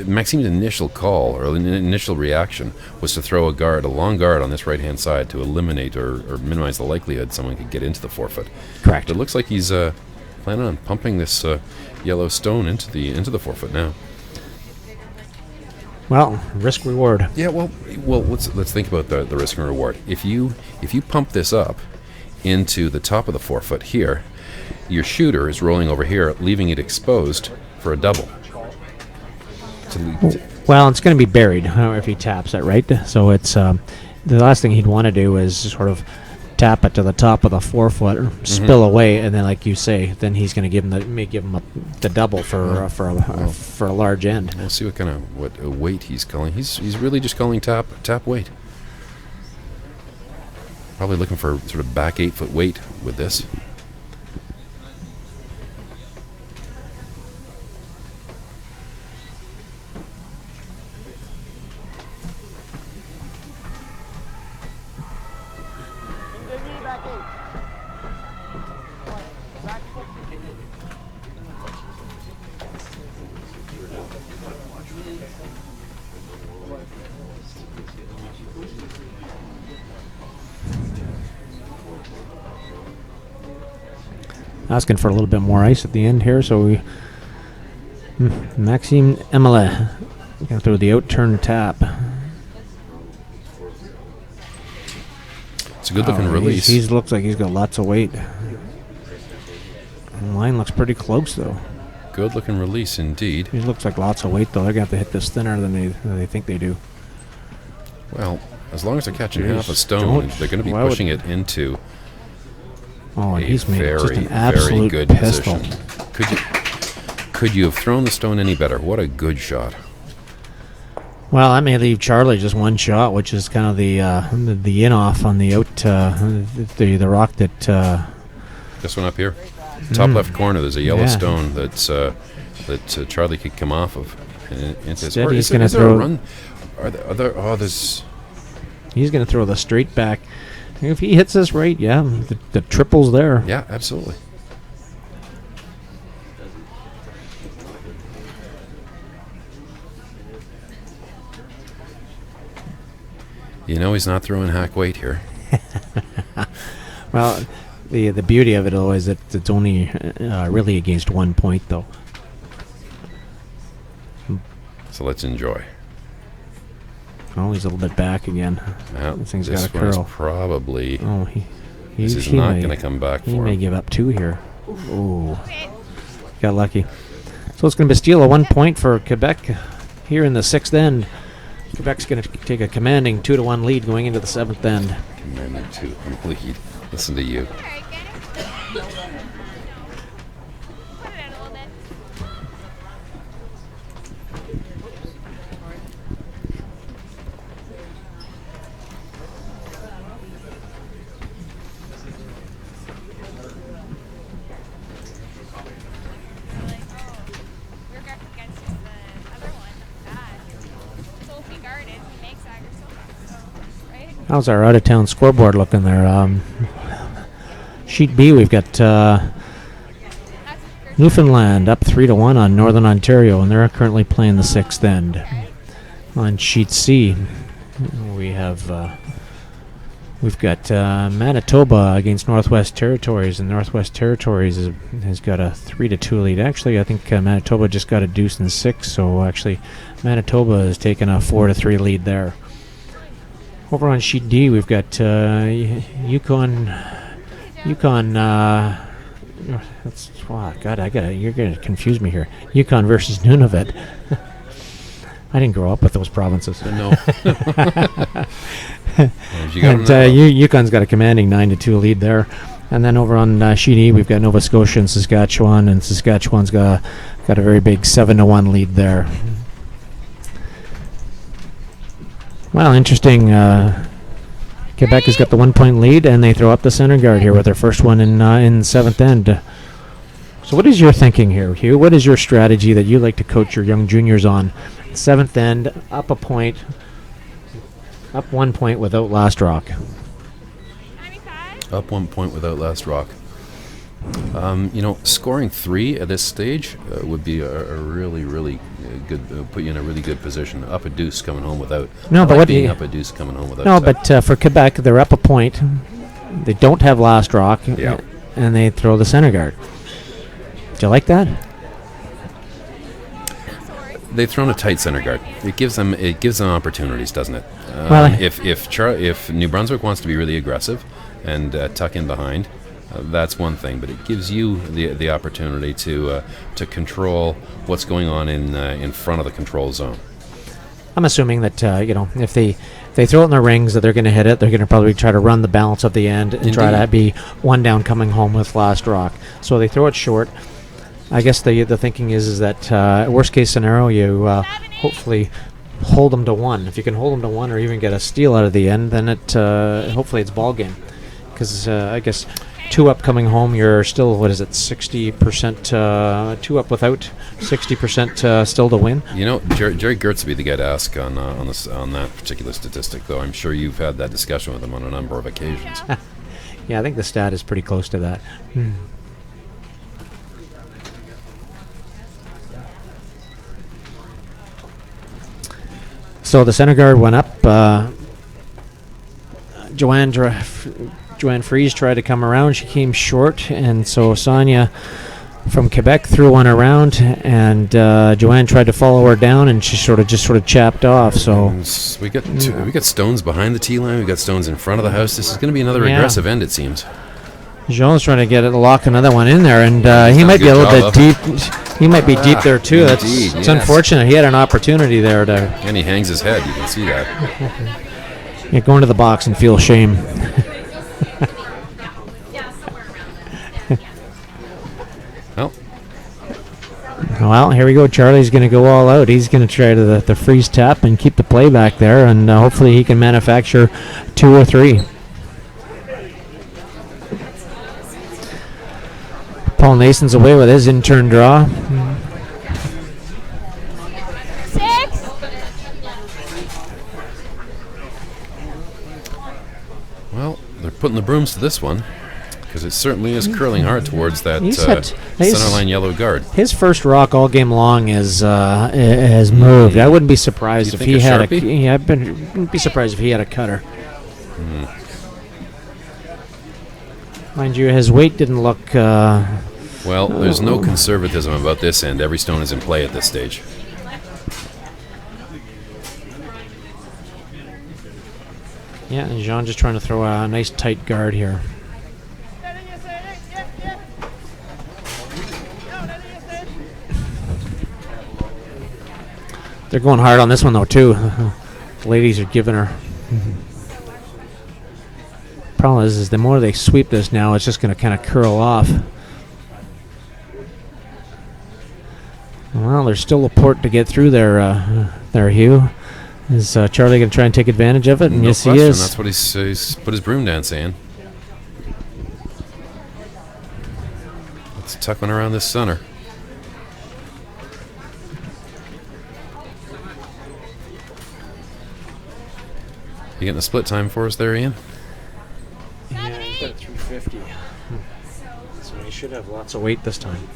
Maxime's initial call or initial reaction was to throw a long guard on this right-hand side to eliminate or minimize the likelihood someone could get into the forefoot. Correct. But it looks like he's planning on pumping this yellow stone into the forefoot now. Well, risk reward. Yeah. Well, let's think about the risk and reward. If you pump this up into the top of the forefoot here, your shooter is rolling over here, leaving it exposed for a double. Well, it's going to be buried if he taps it, right? So it's the last thing he'd want to do is sort of tap it to the top of the forefoot, spill away, and then, like you say, then he's going to give him the double for a large end. We'll see what weight he's calling. He's really just calling tap weight. Probably looking for sort of back 8-foot weight with this. Asking for a little bit more ice at the end here, so Maxime Emile Gonna throw the out-turn tap. It's a good-looking release. He looks like he's got lots of weight. The line looks pretty close, though. Good-looking release, indeed. He looks like lots of weight, though. They're going to have to hit this thinner than they think they do. Well, as long as they're catching Jeez, half a stone, don't- they're going to be why would- pushing it into Oh, and a he's made just very, an very absolute good pistol. position. Could you have thrown the stone any better? What a good shot. Well, that may leave Charlie just one shot, which is kind of the in-off on the out, the rock that... This one up here, top left corner. There's a yellow Yeah. stone that Charlie could come off of. And Instead, he's going to throw... He's going to throw the straight back. If he hits this right, yeah, the triple's there. Yeah, absolutely. You know he's not throwing hack weight here. Well, the beauty of it, though, is that it's only really against 1 point, though. So let's enjoy. Oh, he's a little bit back again. Well, This thing's this got a one is curl. probably... Oh, This is not going to come back He for may him. give up 2 here. Oh, got lucky. So it's going to be steal a 1 point for Quebec here in the 6th end. Quebec's going to take a commanding 2-1 lead going into the 7th end. Commanding 2 lead. Listen to you. All right, get it. Put it in a little bit. Your grip against the other one, bad. So if he guarded, he makes that so right? How's our out-of-town scoreboard looking there? Sheet B, we've got That's Newfoundland up 3-1 on Northern Ontario, and they're currently playing the 6th end. On sheet C, we've got Manitoba against Northwest Territories, and Northwest Territories has got a 3-2 lead. Actually, I think Manitoba just got a deuce in 6, so actually Manitoba has taken a 4-3 lead there. Over on sheet D, we've got Yukon. That's God. You're gonna confuse me here. Yukon versus Nunavut. I didn't grow up with those provinces. No. You got And him Yukon's got a commanding 9-2 lead there. And then over on sheet E, we've got Nova Scotia and Saskatchewan's got a very big 7-1 lead there. Well, interesting. Quebec has got the 1 point lead, and they throw up the center guard here with their first one in 7th end. So what is your thinking here, Hugh? What is your strategy that you like to coach your young juniors on? 7th end, up a point, up 1 point without last rock. 95. Up 1 point without last rock. Scoring 3 at this stage would be a really, really good, put you in a really good position. Up a deuce coming home without. No, I but like what being you- up a deuce coming home without. No, but for Quebec, they're up a point. They don't have last rock, Yeah. and they throw the center guard. Do you like that? they've thrown a tight center guard. It gives them opportunities, doesn't it? Well, If New Brunswick wants to be really aggressive and tuck in behind, that's one thing. But it gives you the opportunity to control what's going on in front of the control zone. I'm assuming that if they throw it in the rings, that they're going to hit it. They're going to probably try to run the balance of the end and try to be one down coming home with last rock. So they throw it short. I guess the thinking is that worst case scenario, you hopefully hold them to one. If you can hold them to one or even get a steal out of the end, then hopefully it's ball game. Because I guess 2 up coming home, you're still 60%. 2 up without 60% still to win. Jerry Gertz would be the guy to ask on that particular statistic, though. I'm sure you've had that discussion with him on a number of occasions. Yeah, I think the stat is pretty close to that. So the center guard went up. Joanne Fries tried to come around. She came short, and so Sonia from Quebec threw one around, and Joanne tried to follow her down, and she sort of chapped off. So we got stones behind the tee line. We got stones in front of the house. This is going to be another aggressive end, it seems. Jean's trying to lock another one in there, and he might be a little bit deep. He might be deep there too. It's unfortunate. He had an opportunity there to. And he hangs his head. You can see that. Yeah, go into the box and feel shame. Well, here we go. Charlie's going to go all out. He's going to try to the freeze tap and keep the play back there, and hopefully he can manufacture 2 or 3. Paul Nason's away with his in-turn draw. 6. Well, they're putting the brooms to this one, because it certainly is curling hard towards that centerline yellow guard. His first rock all game long has moved. I wouldn't be surprised if he had a. I wouldn't be surprised if he had a cutter. Mind you, his weight didn't look. Well, there's no conservatism about this end. Every stone is in play at this stage. Yeah, and Jean just trying to throw a nice tight guard here. They're going hard on this one, though, too. The ladies are giving her. Problem is the more they sweep this now, it's just going to kind of curl off. Well, there's still a port to get through there, Hugh. Is Charlie going to try and take advantage of it? And No yes, question. he is. That's what he's put his broom down saying. Let's tuck one around this center. You getting a split time for us there, Ian? Yeah, he's got a 350. So he should have lots of weight this time.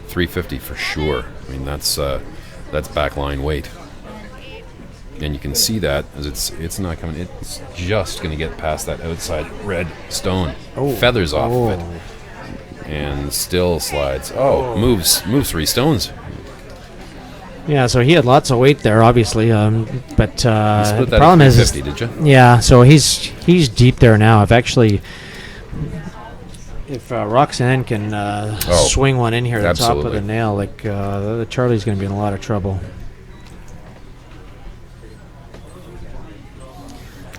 350 for sure. I mean, that's backline weight. And you can see that as it's not coming. It's just going to get past that outside red stone. Feathers off of it. And still slides. Moves 3 stones. Yeah, so he had lots of weight there, obviously. But the problem is, did you? Yeah, so he's deep there now. If Roxanne can swing one in here at the top of the nail, Charlie's going to be in a lot of trouble.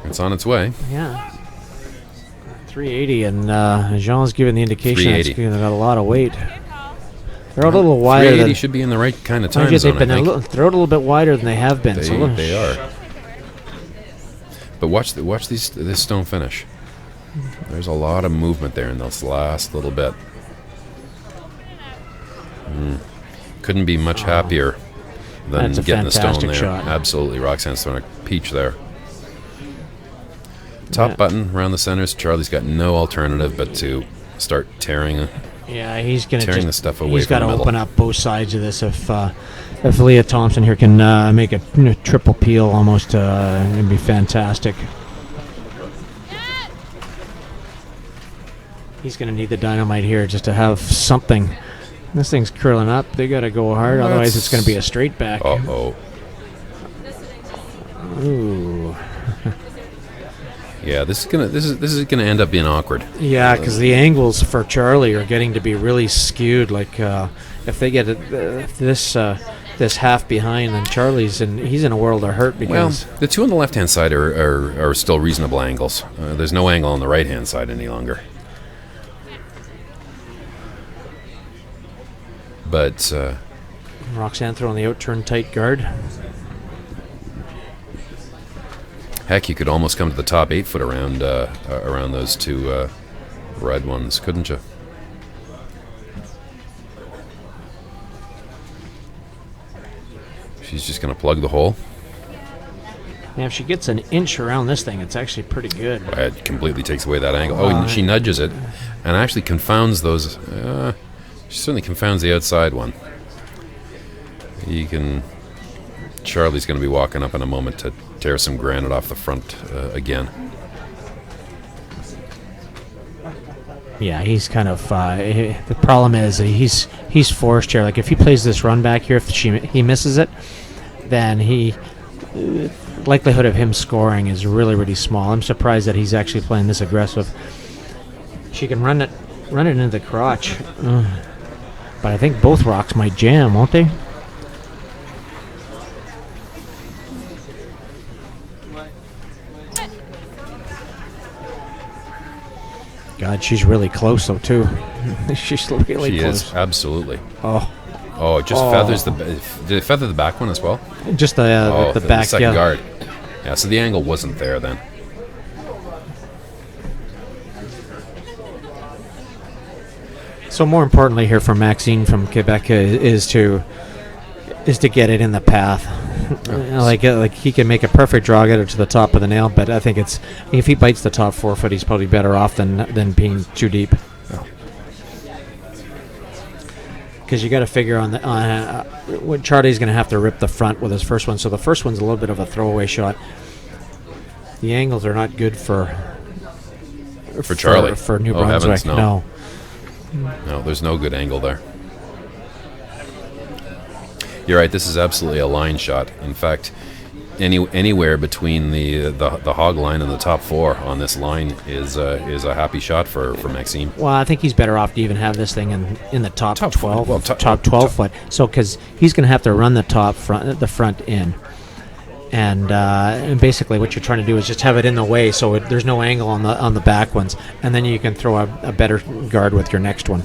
It's on its way. Yeah. 380, and Jean's giving the indication it's got a lot of weight. They're a little wider. 380 should be in the right kind of time zone, I think. They're a little bit wider than they have been. They are. But watch this stone finish. There's a lot of movement there in this last little bit. Couldn't be much happier than getting the stone there. Shot. Absolutely. Roxanne's throwing a peach there. Top button around the centers. Charlie's got no alternative but to start tearing. Yeah, he's going to tearing the stuff away. He's got to open up both sides of this. If Leah Thompson here can make a triple peel, almost, it'd be fantastic. He's going to need the dynamite here just to have something. This thing's curling up. They got to go hard, otherwise it's going to be a straight back. Ooh. Yeah, this is gonna end up being awkward. Yeah, because the angles for Charlie are getting to be really skewed. Like if they get this half behind, then he's in a world of hurt. Because the two on the left hand side are still reasonable angles. There's no angle on the right hand side any longer. But Roxanne throwing the out-turn tight guard. Heck, you could almost come to the top 8 foot around those two red ones, couldn't you? She's just going to plug the hole. Yeah, if she gets an inch around this thing, it's actually pretty good. It completely takes away that angle. And she nudges it and actually confounds those. She certainly confounds the outside one. Charlie's going to be walking up in a moment to tear some granite off the front again. Yeah, he's kind of. The problem is that he's forced here. Like if he plays this run back here, if he misses it, then likelihood of him scoring is really, really small. I'm surprised that he's actually playing this aggressive. She can run it into the crotch, but I think both rocks might jam, won't they? God, she's really close though too. She's really close. She is, absolutely. Oh, it just feathers did it feather the back one as well? just the back. The second guard. Yeah, so the angle wasn't there then. So more importantly here for Maxine from Quebec is to get it in the path. Like he can make a perfect draw, get it to the top of the nail, but I think if he bites the top 4 foot, he's probably better off than being too deep. Because you got to figure on what Charlie's going to have to rip the front with his first one. So the first one's a little bit of a throwaway shot. The angles are not good for Charlie. for New Oh, Brunswick. heavens, no. No, there's no good angle there. You're right. This is absolutely a line shot. In fact, anywhere between the hog line and the top 4 on this line is a happy shot for Maxime. Well, I think he's better off to even have this thing in the top 12, well, top 12 foot. So because he's going to have to run the front in, and basically what you're trying to do is just have it in the way, so there's no angle on the back ones, and then you can throw a better guard with your next one.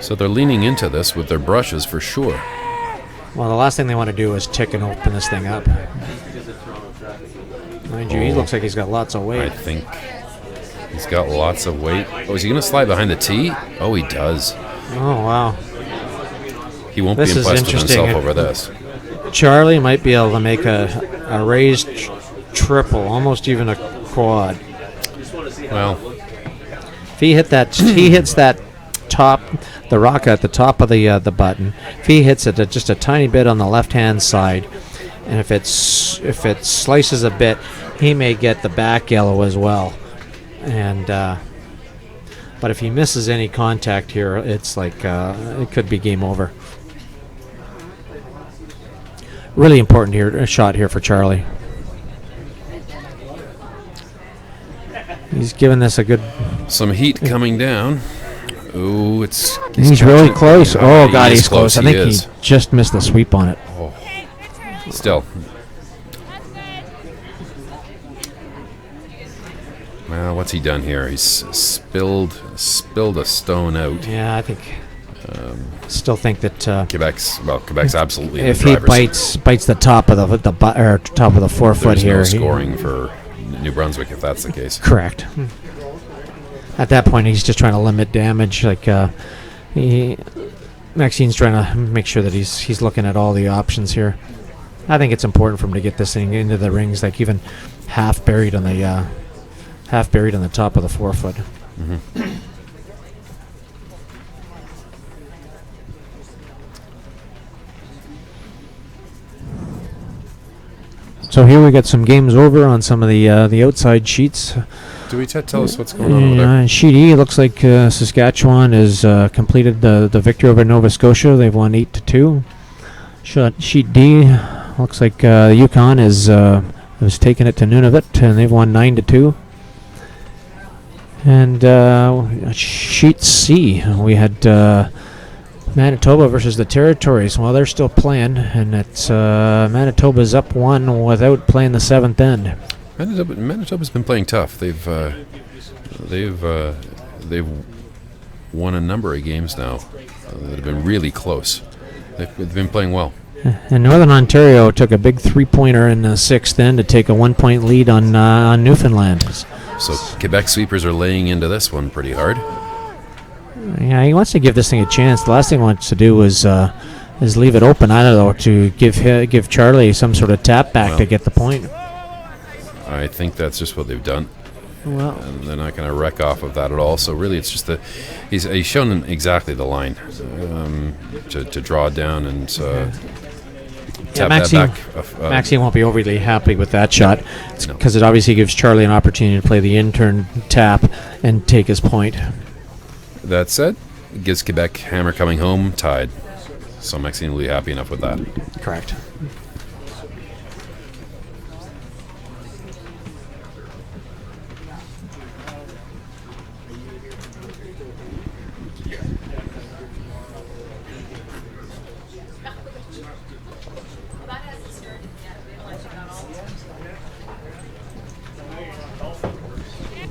So they're leaning into this with their brushes for sure. Well, the last thing they want to do is tick and open this thing up. Mind you, he looks like he's got lots of weight. I think he's got lots of weight. Oh, is he going to slide behind the tee? Oh, he does. Oh, wow. He won't This be is impressed with interesting. himself over this. Charlie might be able to make a raised triple, almost even a quad. Well, If he hits that top, the rock at the top of the button. If he hits it just a tiny bit on the left-hand side, and if it slices a bit, he may get the back yellow as well. And but if he misses any contact here, it's like it could be game over. Really important shot here for Charlie. He's given this a good. some heat coming down. Oh, He's really close. Yeah, Oh God, he is he's close. I he think is. he just missed the sweep on it. Okay, good turn. Still. That's good. Well, what's he done here? He's spilled a stone out. Yeah, I think. Still think that Quebec's absolutely in if the he driver's seat. bites the top of the top of the 4 foot There's here, no scoring for New Brunswick if that's the case. Correct. At that point, he's just trying to limit damage. Like Maxine's trying to make sure that he's looking at all the options here. I think it's important for him to get this thing into the rings, like even half buried on the top of the 4 foot. Mm-hmm. So here we got some games over on some of the outside sheets. Do we tell us what's going on over there? Sheet E, looks like Saskatchewan has completed the victory over Nova Scotia. They've won 8-2. Sheet D, looks like the Yukon has taken it to Nunavut, and they've won 9-2. And sheet C, we had Manitoba versus the Territories. Well, they're still playing, and it's Manitoba's up 1 without playing the 7th end. Manitoba's been playing tough. They've won a number of games now that have been really close. They've been playing well. And Northern Ontario took a big 3-pointer in the 6th end to take a 1-point lead on Newfoundland. So Quebec sweepers are laying into this one pretty hard. Yeah, he wants to give this thing a chance. The last thing he wants to do is leave it open. I don't know, to give Charlie some sort of tap back to get the point. I think that's just what they've done. Well, And they're not going to wreck off of that at all. So really, it's just he's shown them exactly the line to draw down and take tap Maxime, that back. Maxime won't be overly happy with that shot No. because it obviously gives Charlie an opportunity to play the in-turn tap and take his point. That said, it gives Quebec hammer coming home tied. So Maxime will be happy enough with that. Correct.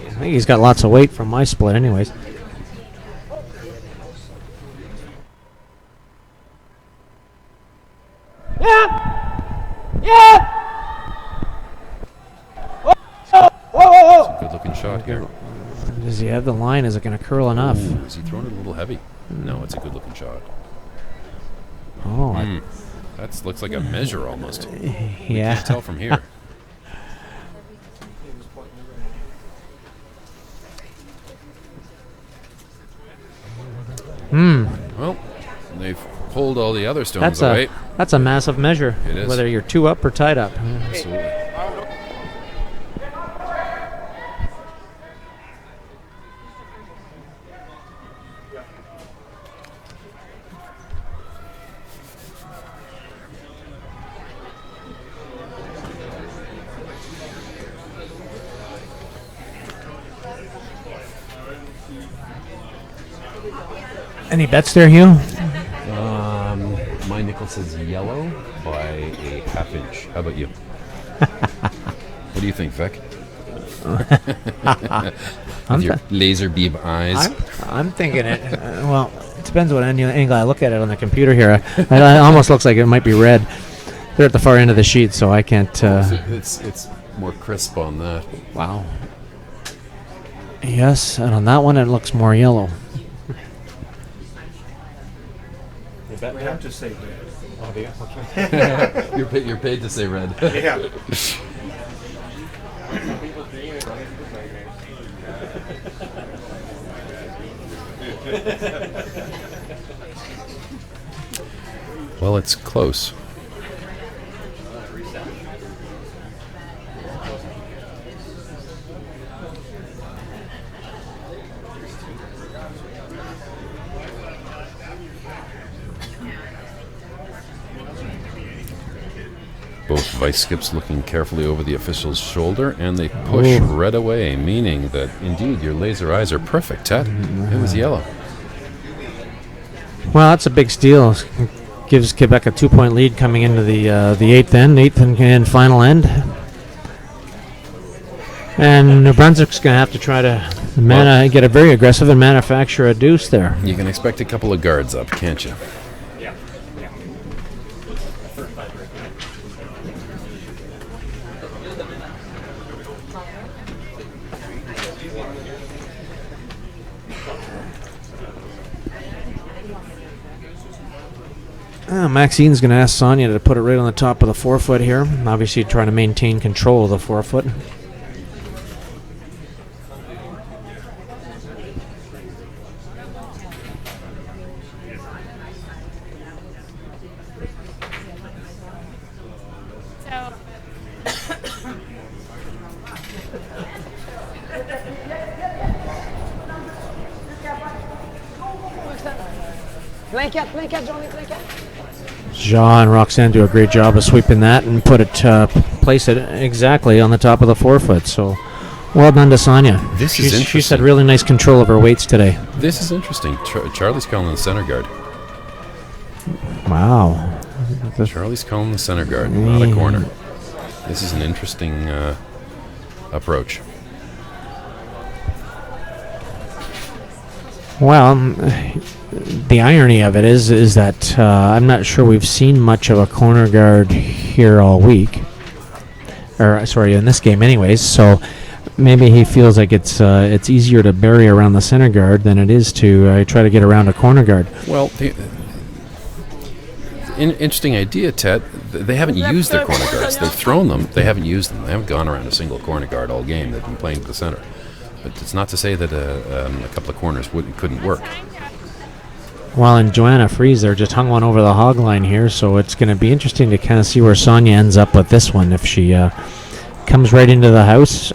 I think he's got lots of weight from my split anyways. It's a good looking shot here. Does he have the line? Is it going to curl enough? Ooh, is he throwing it a little heavy? No, it's a good looking shot. Oh, That looks like a measure almost. yeah. Can't tell from here. Well, they've pulled all the other stones away. That's a massive measure. It is. Whether you're 2 up or tied up. Absolutely. Any bets there, Hugh? My nickel says yellow by a half inch. How about you? What do you think, Vec? With your laser beam eyes. I'm thinking it. Well, it depends what angle I look at it on the computer here. It almost looks like it might be red. They're at the far end of the sheet, so I can't. It's more crisp on that. Wow. Yes, and on that one it looks more yellow. We have to say that. You're paid to say red. Yeah. Well, it's close. Both vice skips looking carefully over the official's shoulder, and they push red away, meaning that indeed your laser eyes are perfect, Ted. It was yellow. Well, that's a big steal. Gives Quebec a 2-point lead coming into the eighth and final end. And New Brunswick's going to have to try to get a very aggressive and manufacture a deuce there. You can expect a couple of guards up, can't you? Maxine's going to ask Sonia to put it right on the top of the 4-foot here. Obviously trying to maintain control of the 4-foot. So, Plein 4, Johnny, plein 4. Jean and Roxanne do a great job of sweeping that and place it exactly on the top of the 4-foot. So, well done to Sonia. This is She's had interesting. really nice control of her weights today. This is interesting. Charlie's calling the center guard. Wow. Charlie's calling the center guard, not a corner. This is an interesting approach. Well, the irony of it is that I'm not sure we've seen much of a corner guard here all week. Or, sorry, in this game anyways. So maybe he feels like it's easier to bury around the center guard than it is to try to get around a corner guard. Well, interesting idea, Ted. They haven't used their corner guards. They've thrown them. They haven't used them. They haven't gone around a single corner guard all game. They've been playing to the center. But it's not to say that a couple of corners couldn't work. Well, and Joanna Fries there just hung one over the hog line here, so it's going to be interesting to kind of see where Sonia ends up with this one. If she comes right into the house,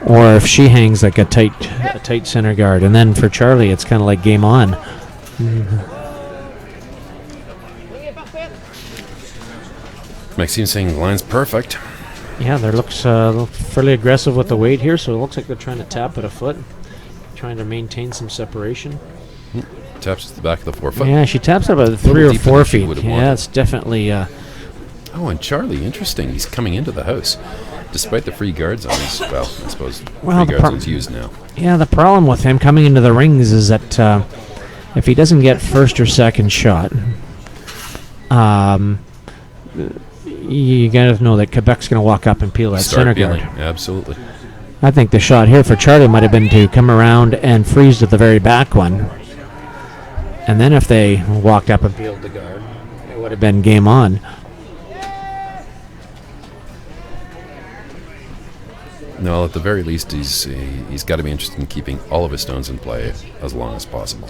or if she hangs like a tight center guard. And then for Charlie, it's kind of like game on. Maxine saying the line's perfect. Yeah, they looks fairly aggressive with the weight here, so it looks like they're trying to tap at a foot, trying to maintain some separation. Taps at the back of the forefoot. Yeah, she taps about little 3 or deeper 4 than she feet. would have Yeah, wanted. it's definitely. Oh, and Charlie, interesting. He's coming into the house. Despite the free guard zones, well, I suppose Well, free the guard zones used now. Yeah, the problem with him coming into the rings is that if he doesn't get first or second shot, you got to know that Quebec's going to walk up and peel that Start center peeling. guard. Absolutely. I think the shot here for Charlie might have been to come around and freeze to the very back one. And then if they walked up and peeled the guard, it would have been game on. No, at the very least, he's got to be interested in keeping all of his stones in play as long as possible.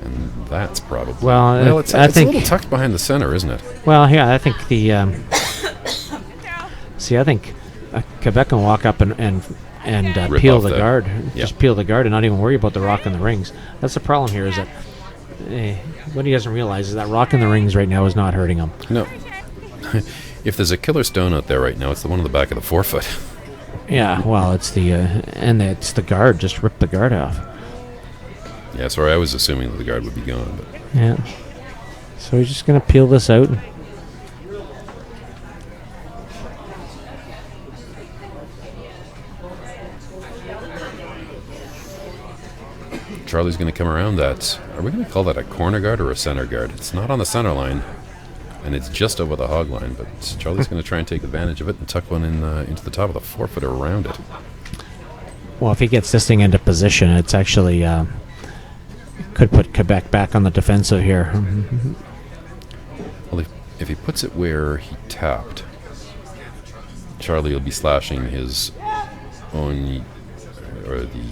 And that's probably... Well, it's I a think... little tucked behind the center, isn't it? Well, yeah, I think the... I think Quebec can walk up and Rip peel off the the- guard. yeah. Just peel the guard and not even worry about the rock in the rings. That's the problem here is that what he doesn't realize is that rock in the rings right now is not hurting him. No. If there's a killer stone out there right now, it's the one on the back of the forefoot. Yeah, well, it's it's the guard. Just rip the guard off. Yeah, sorry, I was assuming that the guard would be gone, but Yeah. So he's just going to peel this out. Charlie's going to come around that. Are we going to call that a corner guard or a center guard? It's not on the center line, and it's just over the hog line, but Charlie's going to try and take advantage of it and tuck one in into the top of the forefoot around it. Well, if he gets this thing into position, it's actually could put Quebec back on the defensive here. Well, if he puts it where he tapped, Charlie will be slashing his own, or the...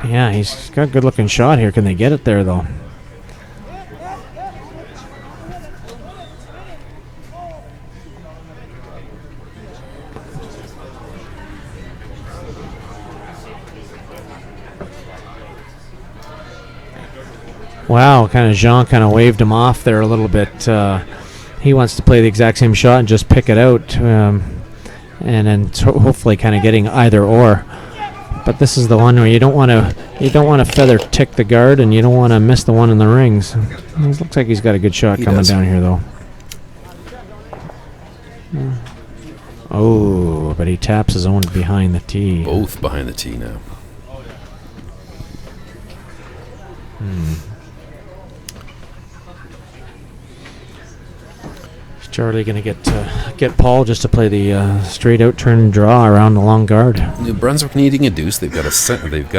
Yeah, he's got a good-looking shot here. Can they get it there, though? Wow, Jean kind of waved him off there a little bit. He wants to play the exact same shot and just pick it out, and then hopefully kind of getting either or. But this is the one where you don't want to feather tick the guard, and you don't want to miss the one in the rings. It looks like he's got a good shot coming down here, though. Oh, but he taps his own behind the tee. Both behind the tee now. Is Charlie going to get Paul just to play the straight out turn and draw around the long guard? New Brunswick needing a deuce. They've got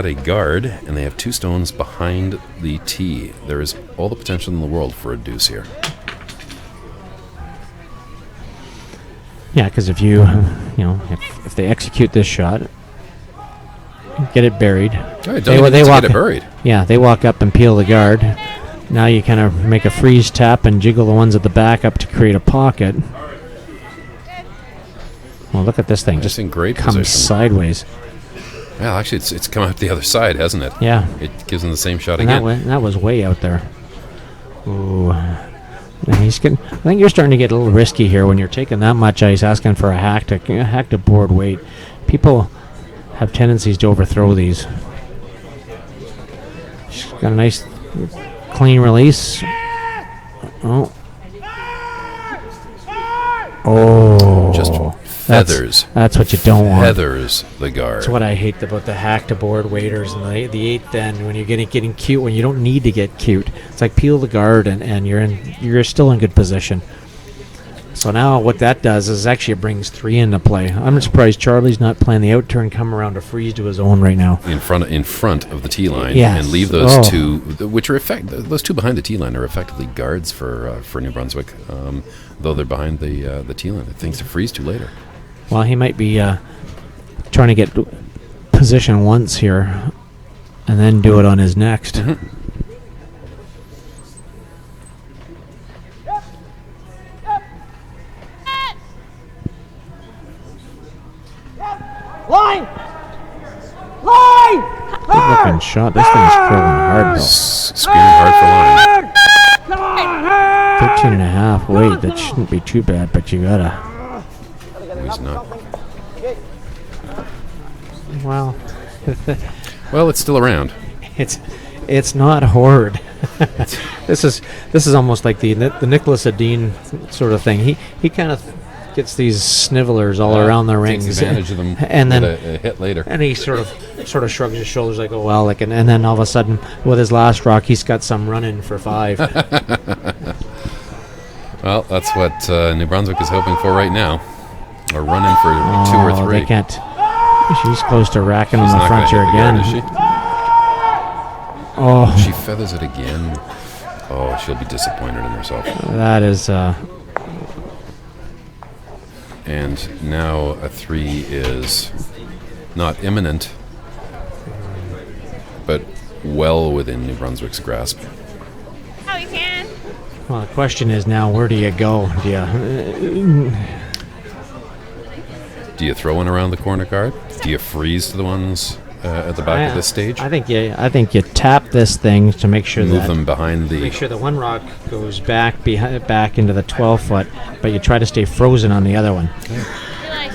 a guard, and they have two stones behind the tee. There is all the potential in the world for a deuce here. Yeah, because if if they execute this shot, get it buried. Right, they get it buried. Yeah, they walk up and peel the guard. Now you kind of make a freeze tap and jiggle the ones at the back up to create a pocket. Well, look at this thing. Just in great comes position. Sideways. Well, actually, it's come out the other side, hasn't it? Yeah. It gives him the same shot And again. that was way out there. Ooh. And I think you're starting to get a little risky here when you're taking that much ice, asking for a hack to board weight. People have tendencies to overthrow these. She's got a nice clean release. Oh. Just feathers. That's what you don't want. Feathers the guard. That's what I hate about the hack to board waiters and the eighth end when you're getting cute when you don't need to get cute. It's like peel the guard and you're still in good position. So now what that does is actually it brings three into play. I'm surprised Charlie's not playing the out turn, come around to freeze to his own right now. In front of the tee line, Yes. and leave those two, which are those two behind the tee line are effectively guards for New Brunswick, though they're behind the tee line. Things to freeze to later. Well, he might be trying to get position once here, and then do it on his next. Line! Line! Good looking shot. This thing's curling hard, though. Spearing hard for line. 13 and a half weight. That shouldn't be too bad, but you gotta. He's not. Well, Well, it's still around. it's not horrid. This is almost like the Nicholas Adine sort of thing. He kind of gets these snivelers all around the rings, Takes advantage of them and with then a hit later. and he sort of shrugs his shoulders like, oh well, like, and then all of a sudden with his last rock, he's got some running for 5. Well, that's what New Brunswick is hoping for right now. A run-in for 2 or 3. They can't. She's close to racking She's on the not front gonna here hit the again. yard, is she? Oh, She feathers it again. Oh, she'll be disappointed in herself. that is. And now a 3 is not imminent, but well within New Brunswick's grasp. Oh, you can. Well, the question is now, where do you go? Do you? Do you throw one around the corner guard? Do you freeze to the ones at the back of this stage? I think you tap this thing to make sure Move that them behind the. make sure the one rock goes back into the 12 foot, but you try to stay frozen on the other one You're like,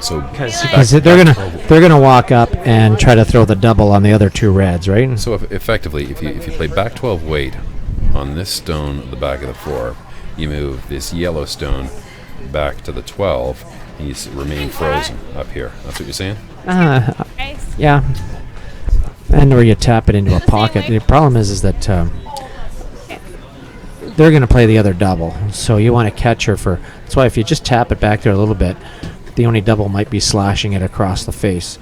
So because they're gonna walk up and try to throw the double on the other 2 reds, right? So effectively, if you play back 12 weight on this stone at the back of the 4, you move this yellow stone back to the 12, and you remain frozen up here. That's what you're saying? nice. Yeah. And or you tap it into a pocket. The problem is that they're going to play the other double, so you want to catch her for. That's why if you just tap it back there a little bit, the only double might be slashing it across the face.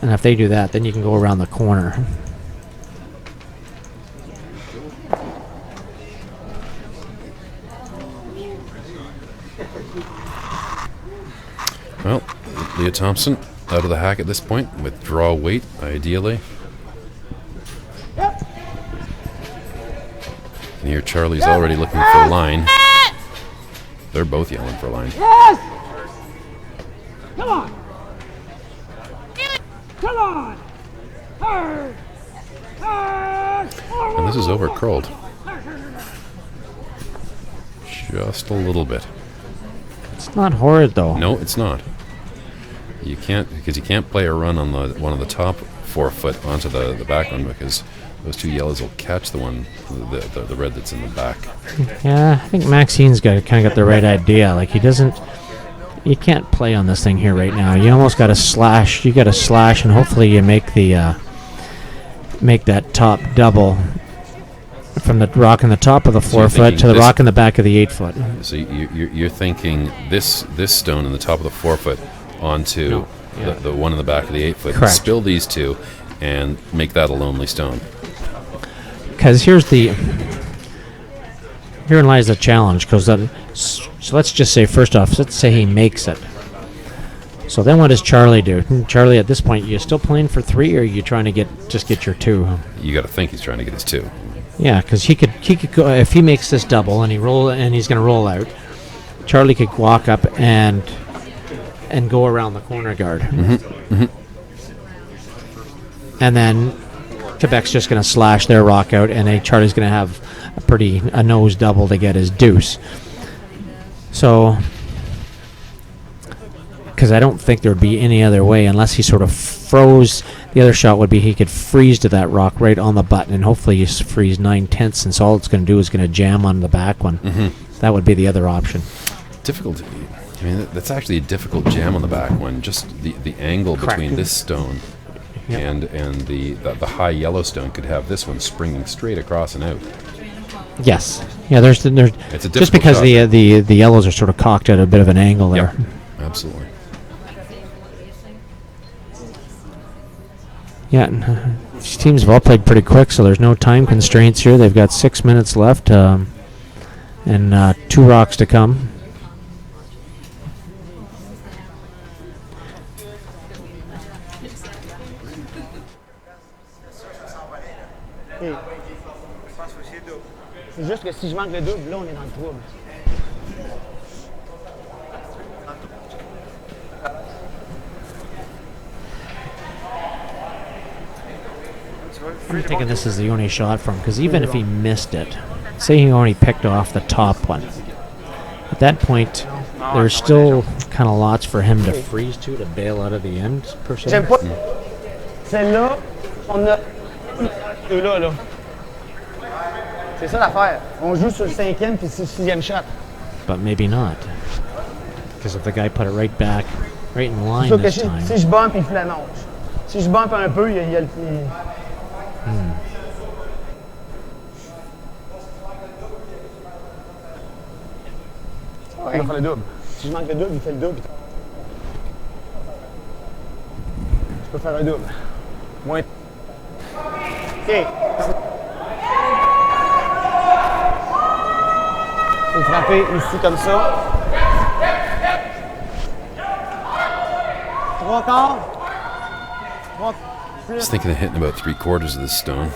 And if they do that, then you can go around the corner. Well, Leah Thompson out of the hack at this point with draw weight, ideally. And here Charlie's already looking for line. They're both yelling for line. Yes! Come on! Come on! Hard! Hard! And this is over curled. Just a little bit. It's not horrid though. No, it's not. You can't, because you can't play a run on the one of the top 4 foot onto the back one, because those 2 yellows will catch the one, the red that's in the back. Yeah, I think Maxine's got the right idea. Like you can't play on this thing here right now. You almost got to slash. You got to slash, and hopefully you make make that top double from the rock in the top of the 4 foot to the rock in the back of the 8 foot. So you're thinking this stone in the top of the 4 foot onto the one in the back of the 8 foot. Correct. Spill these 2 and make that a lonely stone. Because herein lies the challenge. Because so let's just say first off, let's say he makes it. So then what does Charlie do? Charlie, at this point, you still playing for 3, or are you trying to get your 2? You got to think he's trying to get his 2. Yeah, because he could go if he makes this double and he's going to roll out. Charlie could walk up and go around the corner guard, and then Quebec's just going to slash their rock out, and Charlie's going to have a nose double to get his deuce. So, because I don't think there would be any other way unless he sort of froze. The other shot would be he could freeze to that rock right on the button, and hopefully you freeze 9/10, and so all it's going to do is going to jam on the back one. That would be the other option. Difficult. I mean, that's actually a difficult jam on the back one. Just the angle between this stone and the high yellow stone could have this one springing straight across and out. Yes. Yeah. There's It's a difficult just because shot. the yellows are sort of cocked at a bit of an angle there. Yep, absolutely. Yeah. And, these teams have all played pretty quick, so there's no time constraints here. They've got 6 minutes left, and 2 rocks to come. C'est juste que si je manque le double, là, on est dans le trouble. I'm thinking this is the only shot from, because even if he missed it, say he only picked off the top one, at that point, there's still kind of lots for him to freeze to bail out of the end, per se. J'aime pas. Celle-là, on a deux là. C'est ça l'affaire. On joue sur le 5e puis c'est le 6e shot. But maybe not. Because if the guy put it right back, right in line Sauf que this time. si je bump, il flanage. Si je bump un peu, il y a le... Il va faire le double. Si je manque le double, il fait le double. Je peux faire un double. Moins. OK. Faut le frapper ici comme ça. Trois quarts. I was thinking of hitting about 3/4 of this stone.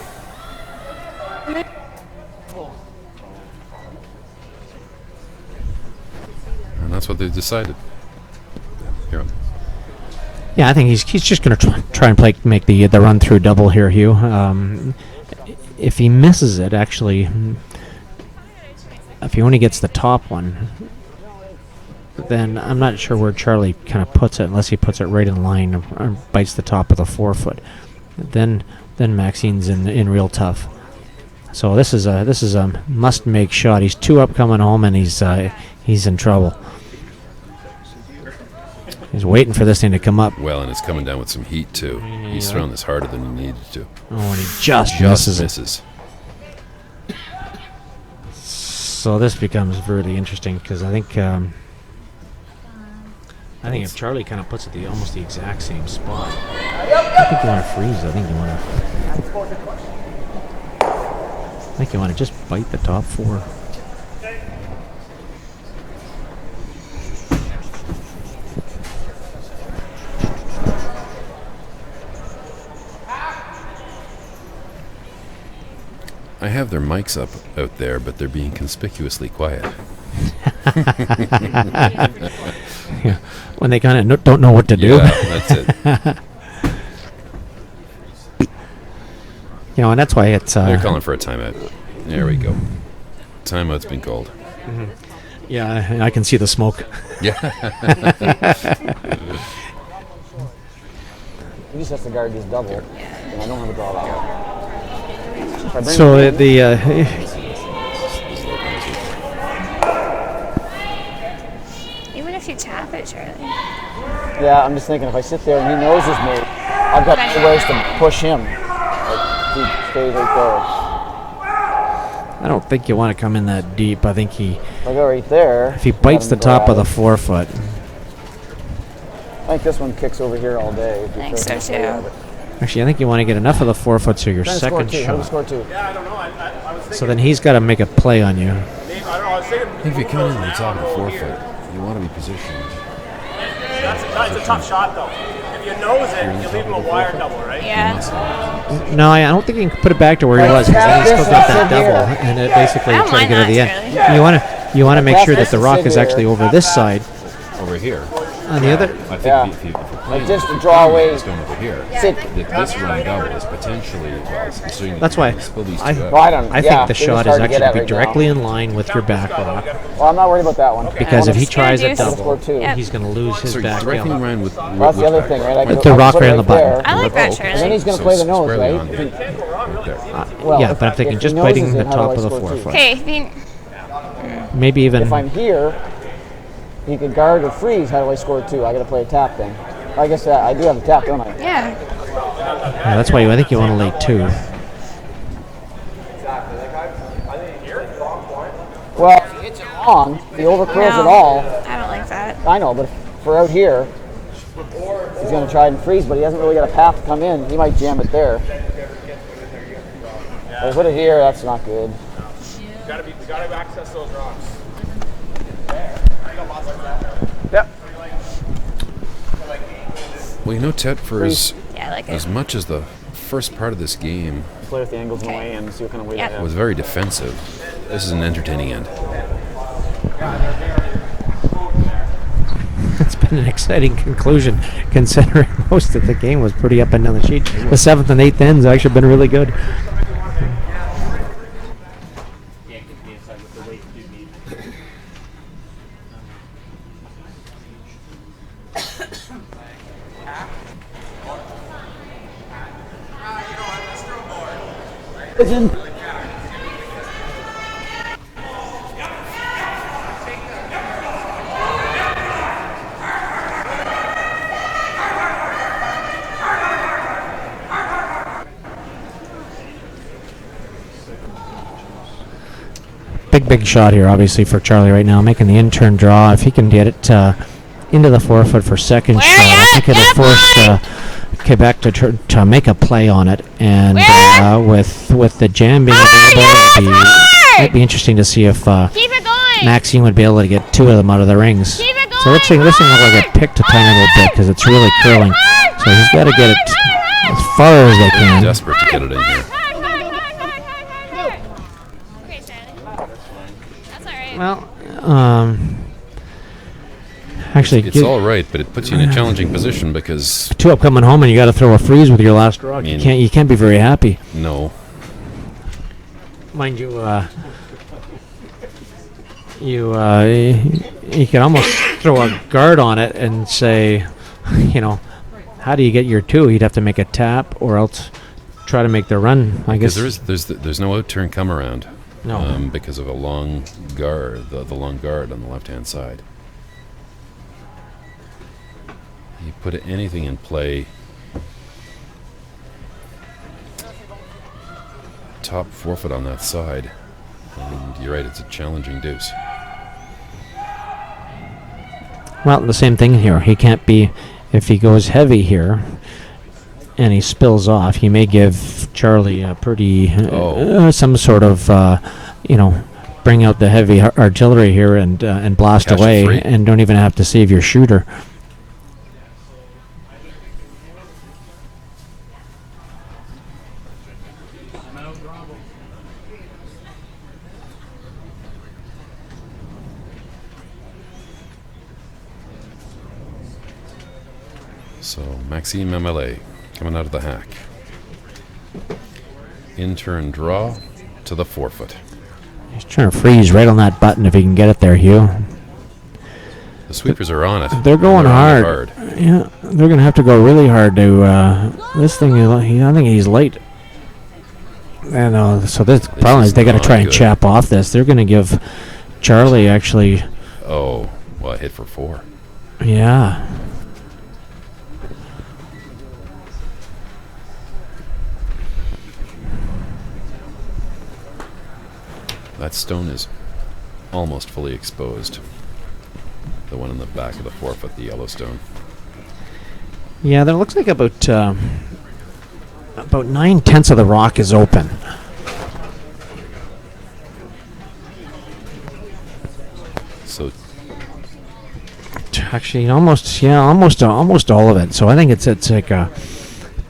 And that's what they decided. Here. Yeah, I think he's just going to try and make the run through double here, Hugh. If he misses it, actually, if he only gets the top one, then I'm not sure where Charlie kind of puts it, unless he puts it right in line or bites the top of the 4-foot. Then Maxine's in real tough. So this is a must-make shot. He's 2 up coming home, and he's in trouble. He's waiting for this thing to come up. Well, and it's coming down with some heat too. He's throwing this harder than he needed to. Oh, and he just misses it. Misses. So this becomes really interesting, because I think if Charlie kind of puts it almost the exact same spot, I think you want to freeze. I think you want to just bite the top 4. I have their mics up out there, but they're being conspicuously quiet. Yeah. When they kind of don't know what to do. Yeah, that's it. And that's why it's... They're calling for a timeout. There we go. Timeout's been called. Yeah, I can see the smoke. Yeah. He just has to guard this double, and I don't have a draw out. So Even if you tap it, Charlie. Yeah, I'm just thinking if I sit there and he knows his move, I've got ways to push him. Like, he stays right there. I don't think you want to come in that deep. I think If I go right there, if he bites the top of the 4-foot. I think this one kicks over here all day. I think so too. Actually, I think you want to get enough of the 4-foot so your second shot. Score 2. Yeah, I don't know. I was thinking. So then he's got to make a play on you. I don't know. I was thinking. If you come in the top of the 4-foot, you want to be positioned. That's a tough shot, though. If you nose it, you leave him a wire double, right? Yeah. No, I don't think you can put it back to where he was, because then he's still got that double, and it basically I don't try to mind get to the that, end. Charlie. You want to make sure that the rock is actually over this side. Over here. On the other, I think Yeah. if you're Like playing just to draw away. this going over here, Sit. this run double is potentially, well, considering That's why spill these I- two out. Well, I don't. I yeah, think the they're shot just is hard to actually get to at be right directly now. in line with your back rock, Well, I'm not worried about that one. because if he tries a Just gonna double, score 2. Yep. he's going to lose his So back directly in rail. line with That's the other thing, right? I With can- the I rock put right it on the there, button. I like that, And then Charlie. he's going to play the nose, squarely right? on right there. Well, Yeah, if- but I'm thinking if just he biting noses the it, how do top I of the score 2? 4-foot. Okay, Maybe even... If I'm here, he could guard or freeze. How do I score 2? I got to play a tap then. I guess I do have a tap, don't I? yeah. Yeah, that's why I think you want to lay 2. Well, if he hits it long, he overcurls No, it all. I don't like that. I know, but if we're out here, he's going to try and freeze, but he hasn't really got a path to come in. He might jam it there. If I put it here, that's not good. We gotta access those rocks. Yep. Well, you know, Ted, for Freeze. Yeah, I like as it. much as the first part of this game Play with the angles in the way and see what kind of way Yep. they have. was very defensive, this is an entertaining end. been an exciting conclusion, considering most of the game was pretty up and down the sheet. The 7th and 8th ends actually been really good. Big shot here, obviously, for Charlie right now, making the in-turn draw. If he can get it into the 4-foot for second shot, I think it'll force Quebec to make a play on it. And with the jam being available, it might be interesting to see if Maxime would be able to get 2 of them out of the rings. So this thing looks like it picked a tiny little bit because it's really curling. So he's got to get it as far as they can. Desperate to get it in here. Well, actually, it's all right, but it puts you in a challenging position because 2 up coming home, and you got to throw a freeze with your last draw. You can't be very happy. No, mind you, you can almost throw a guard on it and say, how do you get your 2? He'd have to make a tap or else try to make the run. I guess there's no out turn come around. No, because of a long guard, the long guard on the left-hand side. You put anything in play, top 4-foot on that side, and you're right, it's a challenging deuce. Well, the same thing here. He can't be, if he goes heavy here and he spills off, he may give Charlie a pretty some sort of bring out the heavy artillery here and blast Catch away, and don't even have to save your shooter. So Maxime MLA coming out of the hack. In-turn draw to the 4-foot. He's trying to freeze right on that button if he can get it there, Hugh. The sweepers are on it. They're going hard. Yeah, they're going to have to go really hard to this thing. I think he's late. And so this problem is they got to try and chap off this. They're going to give Charlie actually. Oh, well, I hit for 4. Yeah. That stone is almost fully exposed. The one in the back of the 4-foot, the yellow stone. Yeah, there looks like about 9/10 of the rock is open. So actually, almost all of it. So I think it's like a.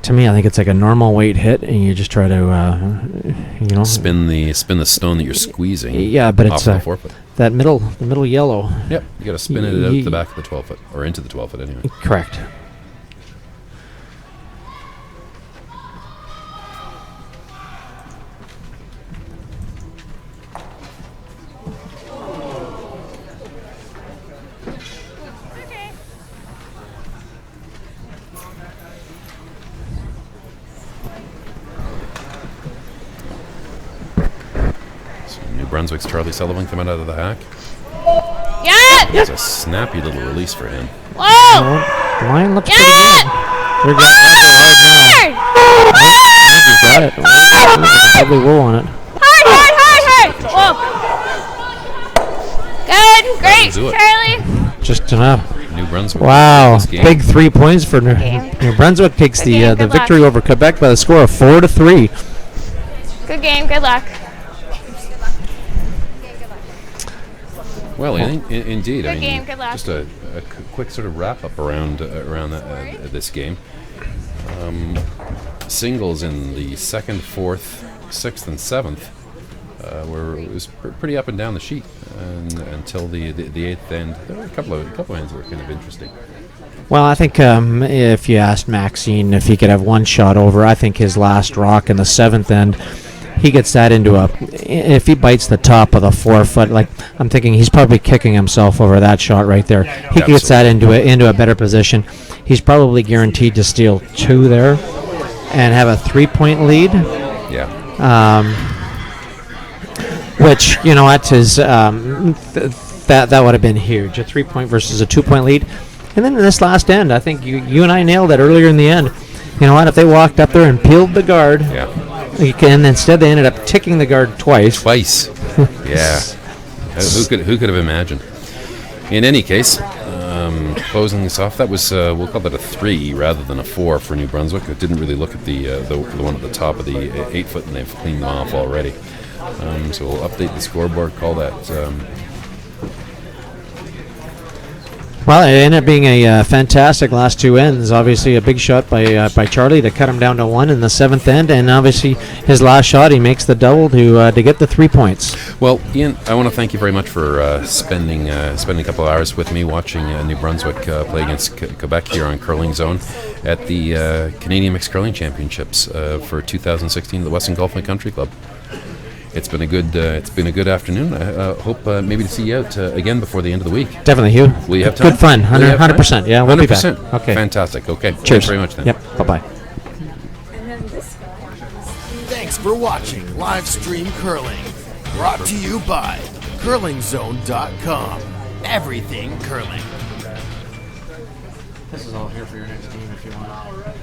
To me, I think it's like a normal weight hit, and you just try to, spin the stone that you're squeezing. Yeah, but it's the 4-foot. The middle yellow. Yep, you got to spin it out the back of the 12-foot, or into the 12-foot anyway. Correct. Brunswick's Charlie Sullivan coming out of the hack. Yeah! It's a snappy little release for him. Whoa! The line looks pretty good. They're going hard now. He's got it. Probably wool on it. Hard! Whoa! Good, great, Charlie. Just enough. New Brunswick. Wow, big 3 points for New Brunswick. Takes the victory over Quebec by the score of 4-3. Good game. Good luck. Well, indeed. Good game. Good luck. Just a quick sort of wrap up around this game. Singles in the 2nd, 4th, 6th, and 7th it was pretty up and down the sheet until the eighth end. There were a couple of ends that were kind of interesting. Well, I think if you asked Maxine if he could have one shot over, I think his last rock in the seventh end, he gets that if he bites the top of the 4 foot, like I'm thinking he's probably kicking himself over that shot right there. He gets that into a better position. He's probably guaranteed to steal 2 there and have a 3-point lead. Yeah. Which, that's his, that would have been huge. A 3-point versus a 2-point lead. And then in this last end, I think you and I nailed it earlier in the end. You know what? If they walked up there and peeled the guard, and instead they ended up ticking the guard twice. Yeah. Who could have imagined? In any case, closing this off, that was we'll call that a 3 rather than a 4 for New Brunswick. It didn't really look at the one at the top of the 8 foot, and they've cleaned them off already. So we'll update the scoreboard. Call that. Well, it ended up being a fantastic last 2 ends. Obviously, a big shot by Charlie to cut him down to 1 in the 7th end, and obviously his last shot, he makes the double to get the 3 points. Well, Ian, I want to thank you very much for spending a couple of hours with me watching New Brunswick play against Quebec here on Curling Zone at the Canadian Mixed Curling Championships for 2016 at the Weston Golf Country Club. It's been a good afternoon. I hope maybe to see you out again before the end of the week. Definitely, Hugh. Will you have time? Good fun, 100%. Yeah, we'll 100%. Be back. Okay. Fantastic. Okay. Cheers. Thanks very much then. Yep. Bye-bye. Thanks for watching Live Stream Curling. Brought to you by CurlingZone.com. Everything curling. This is all here for your next game if you want.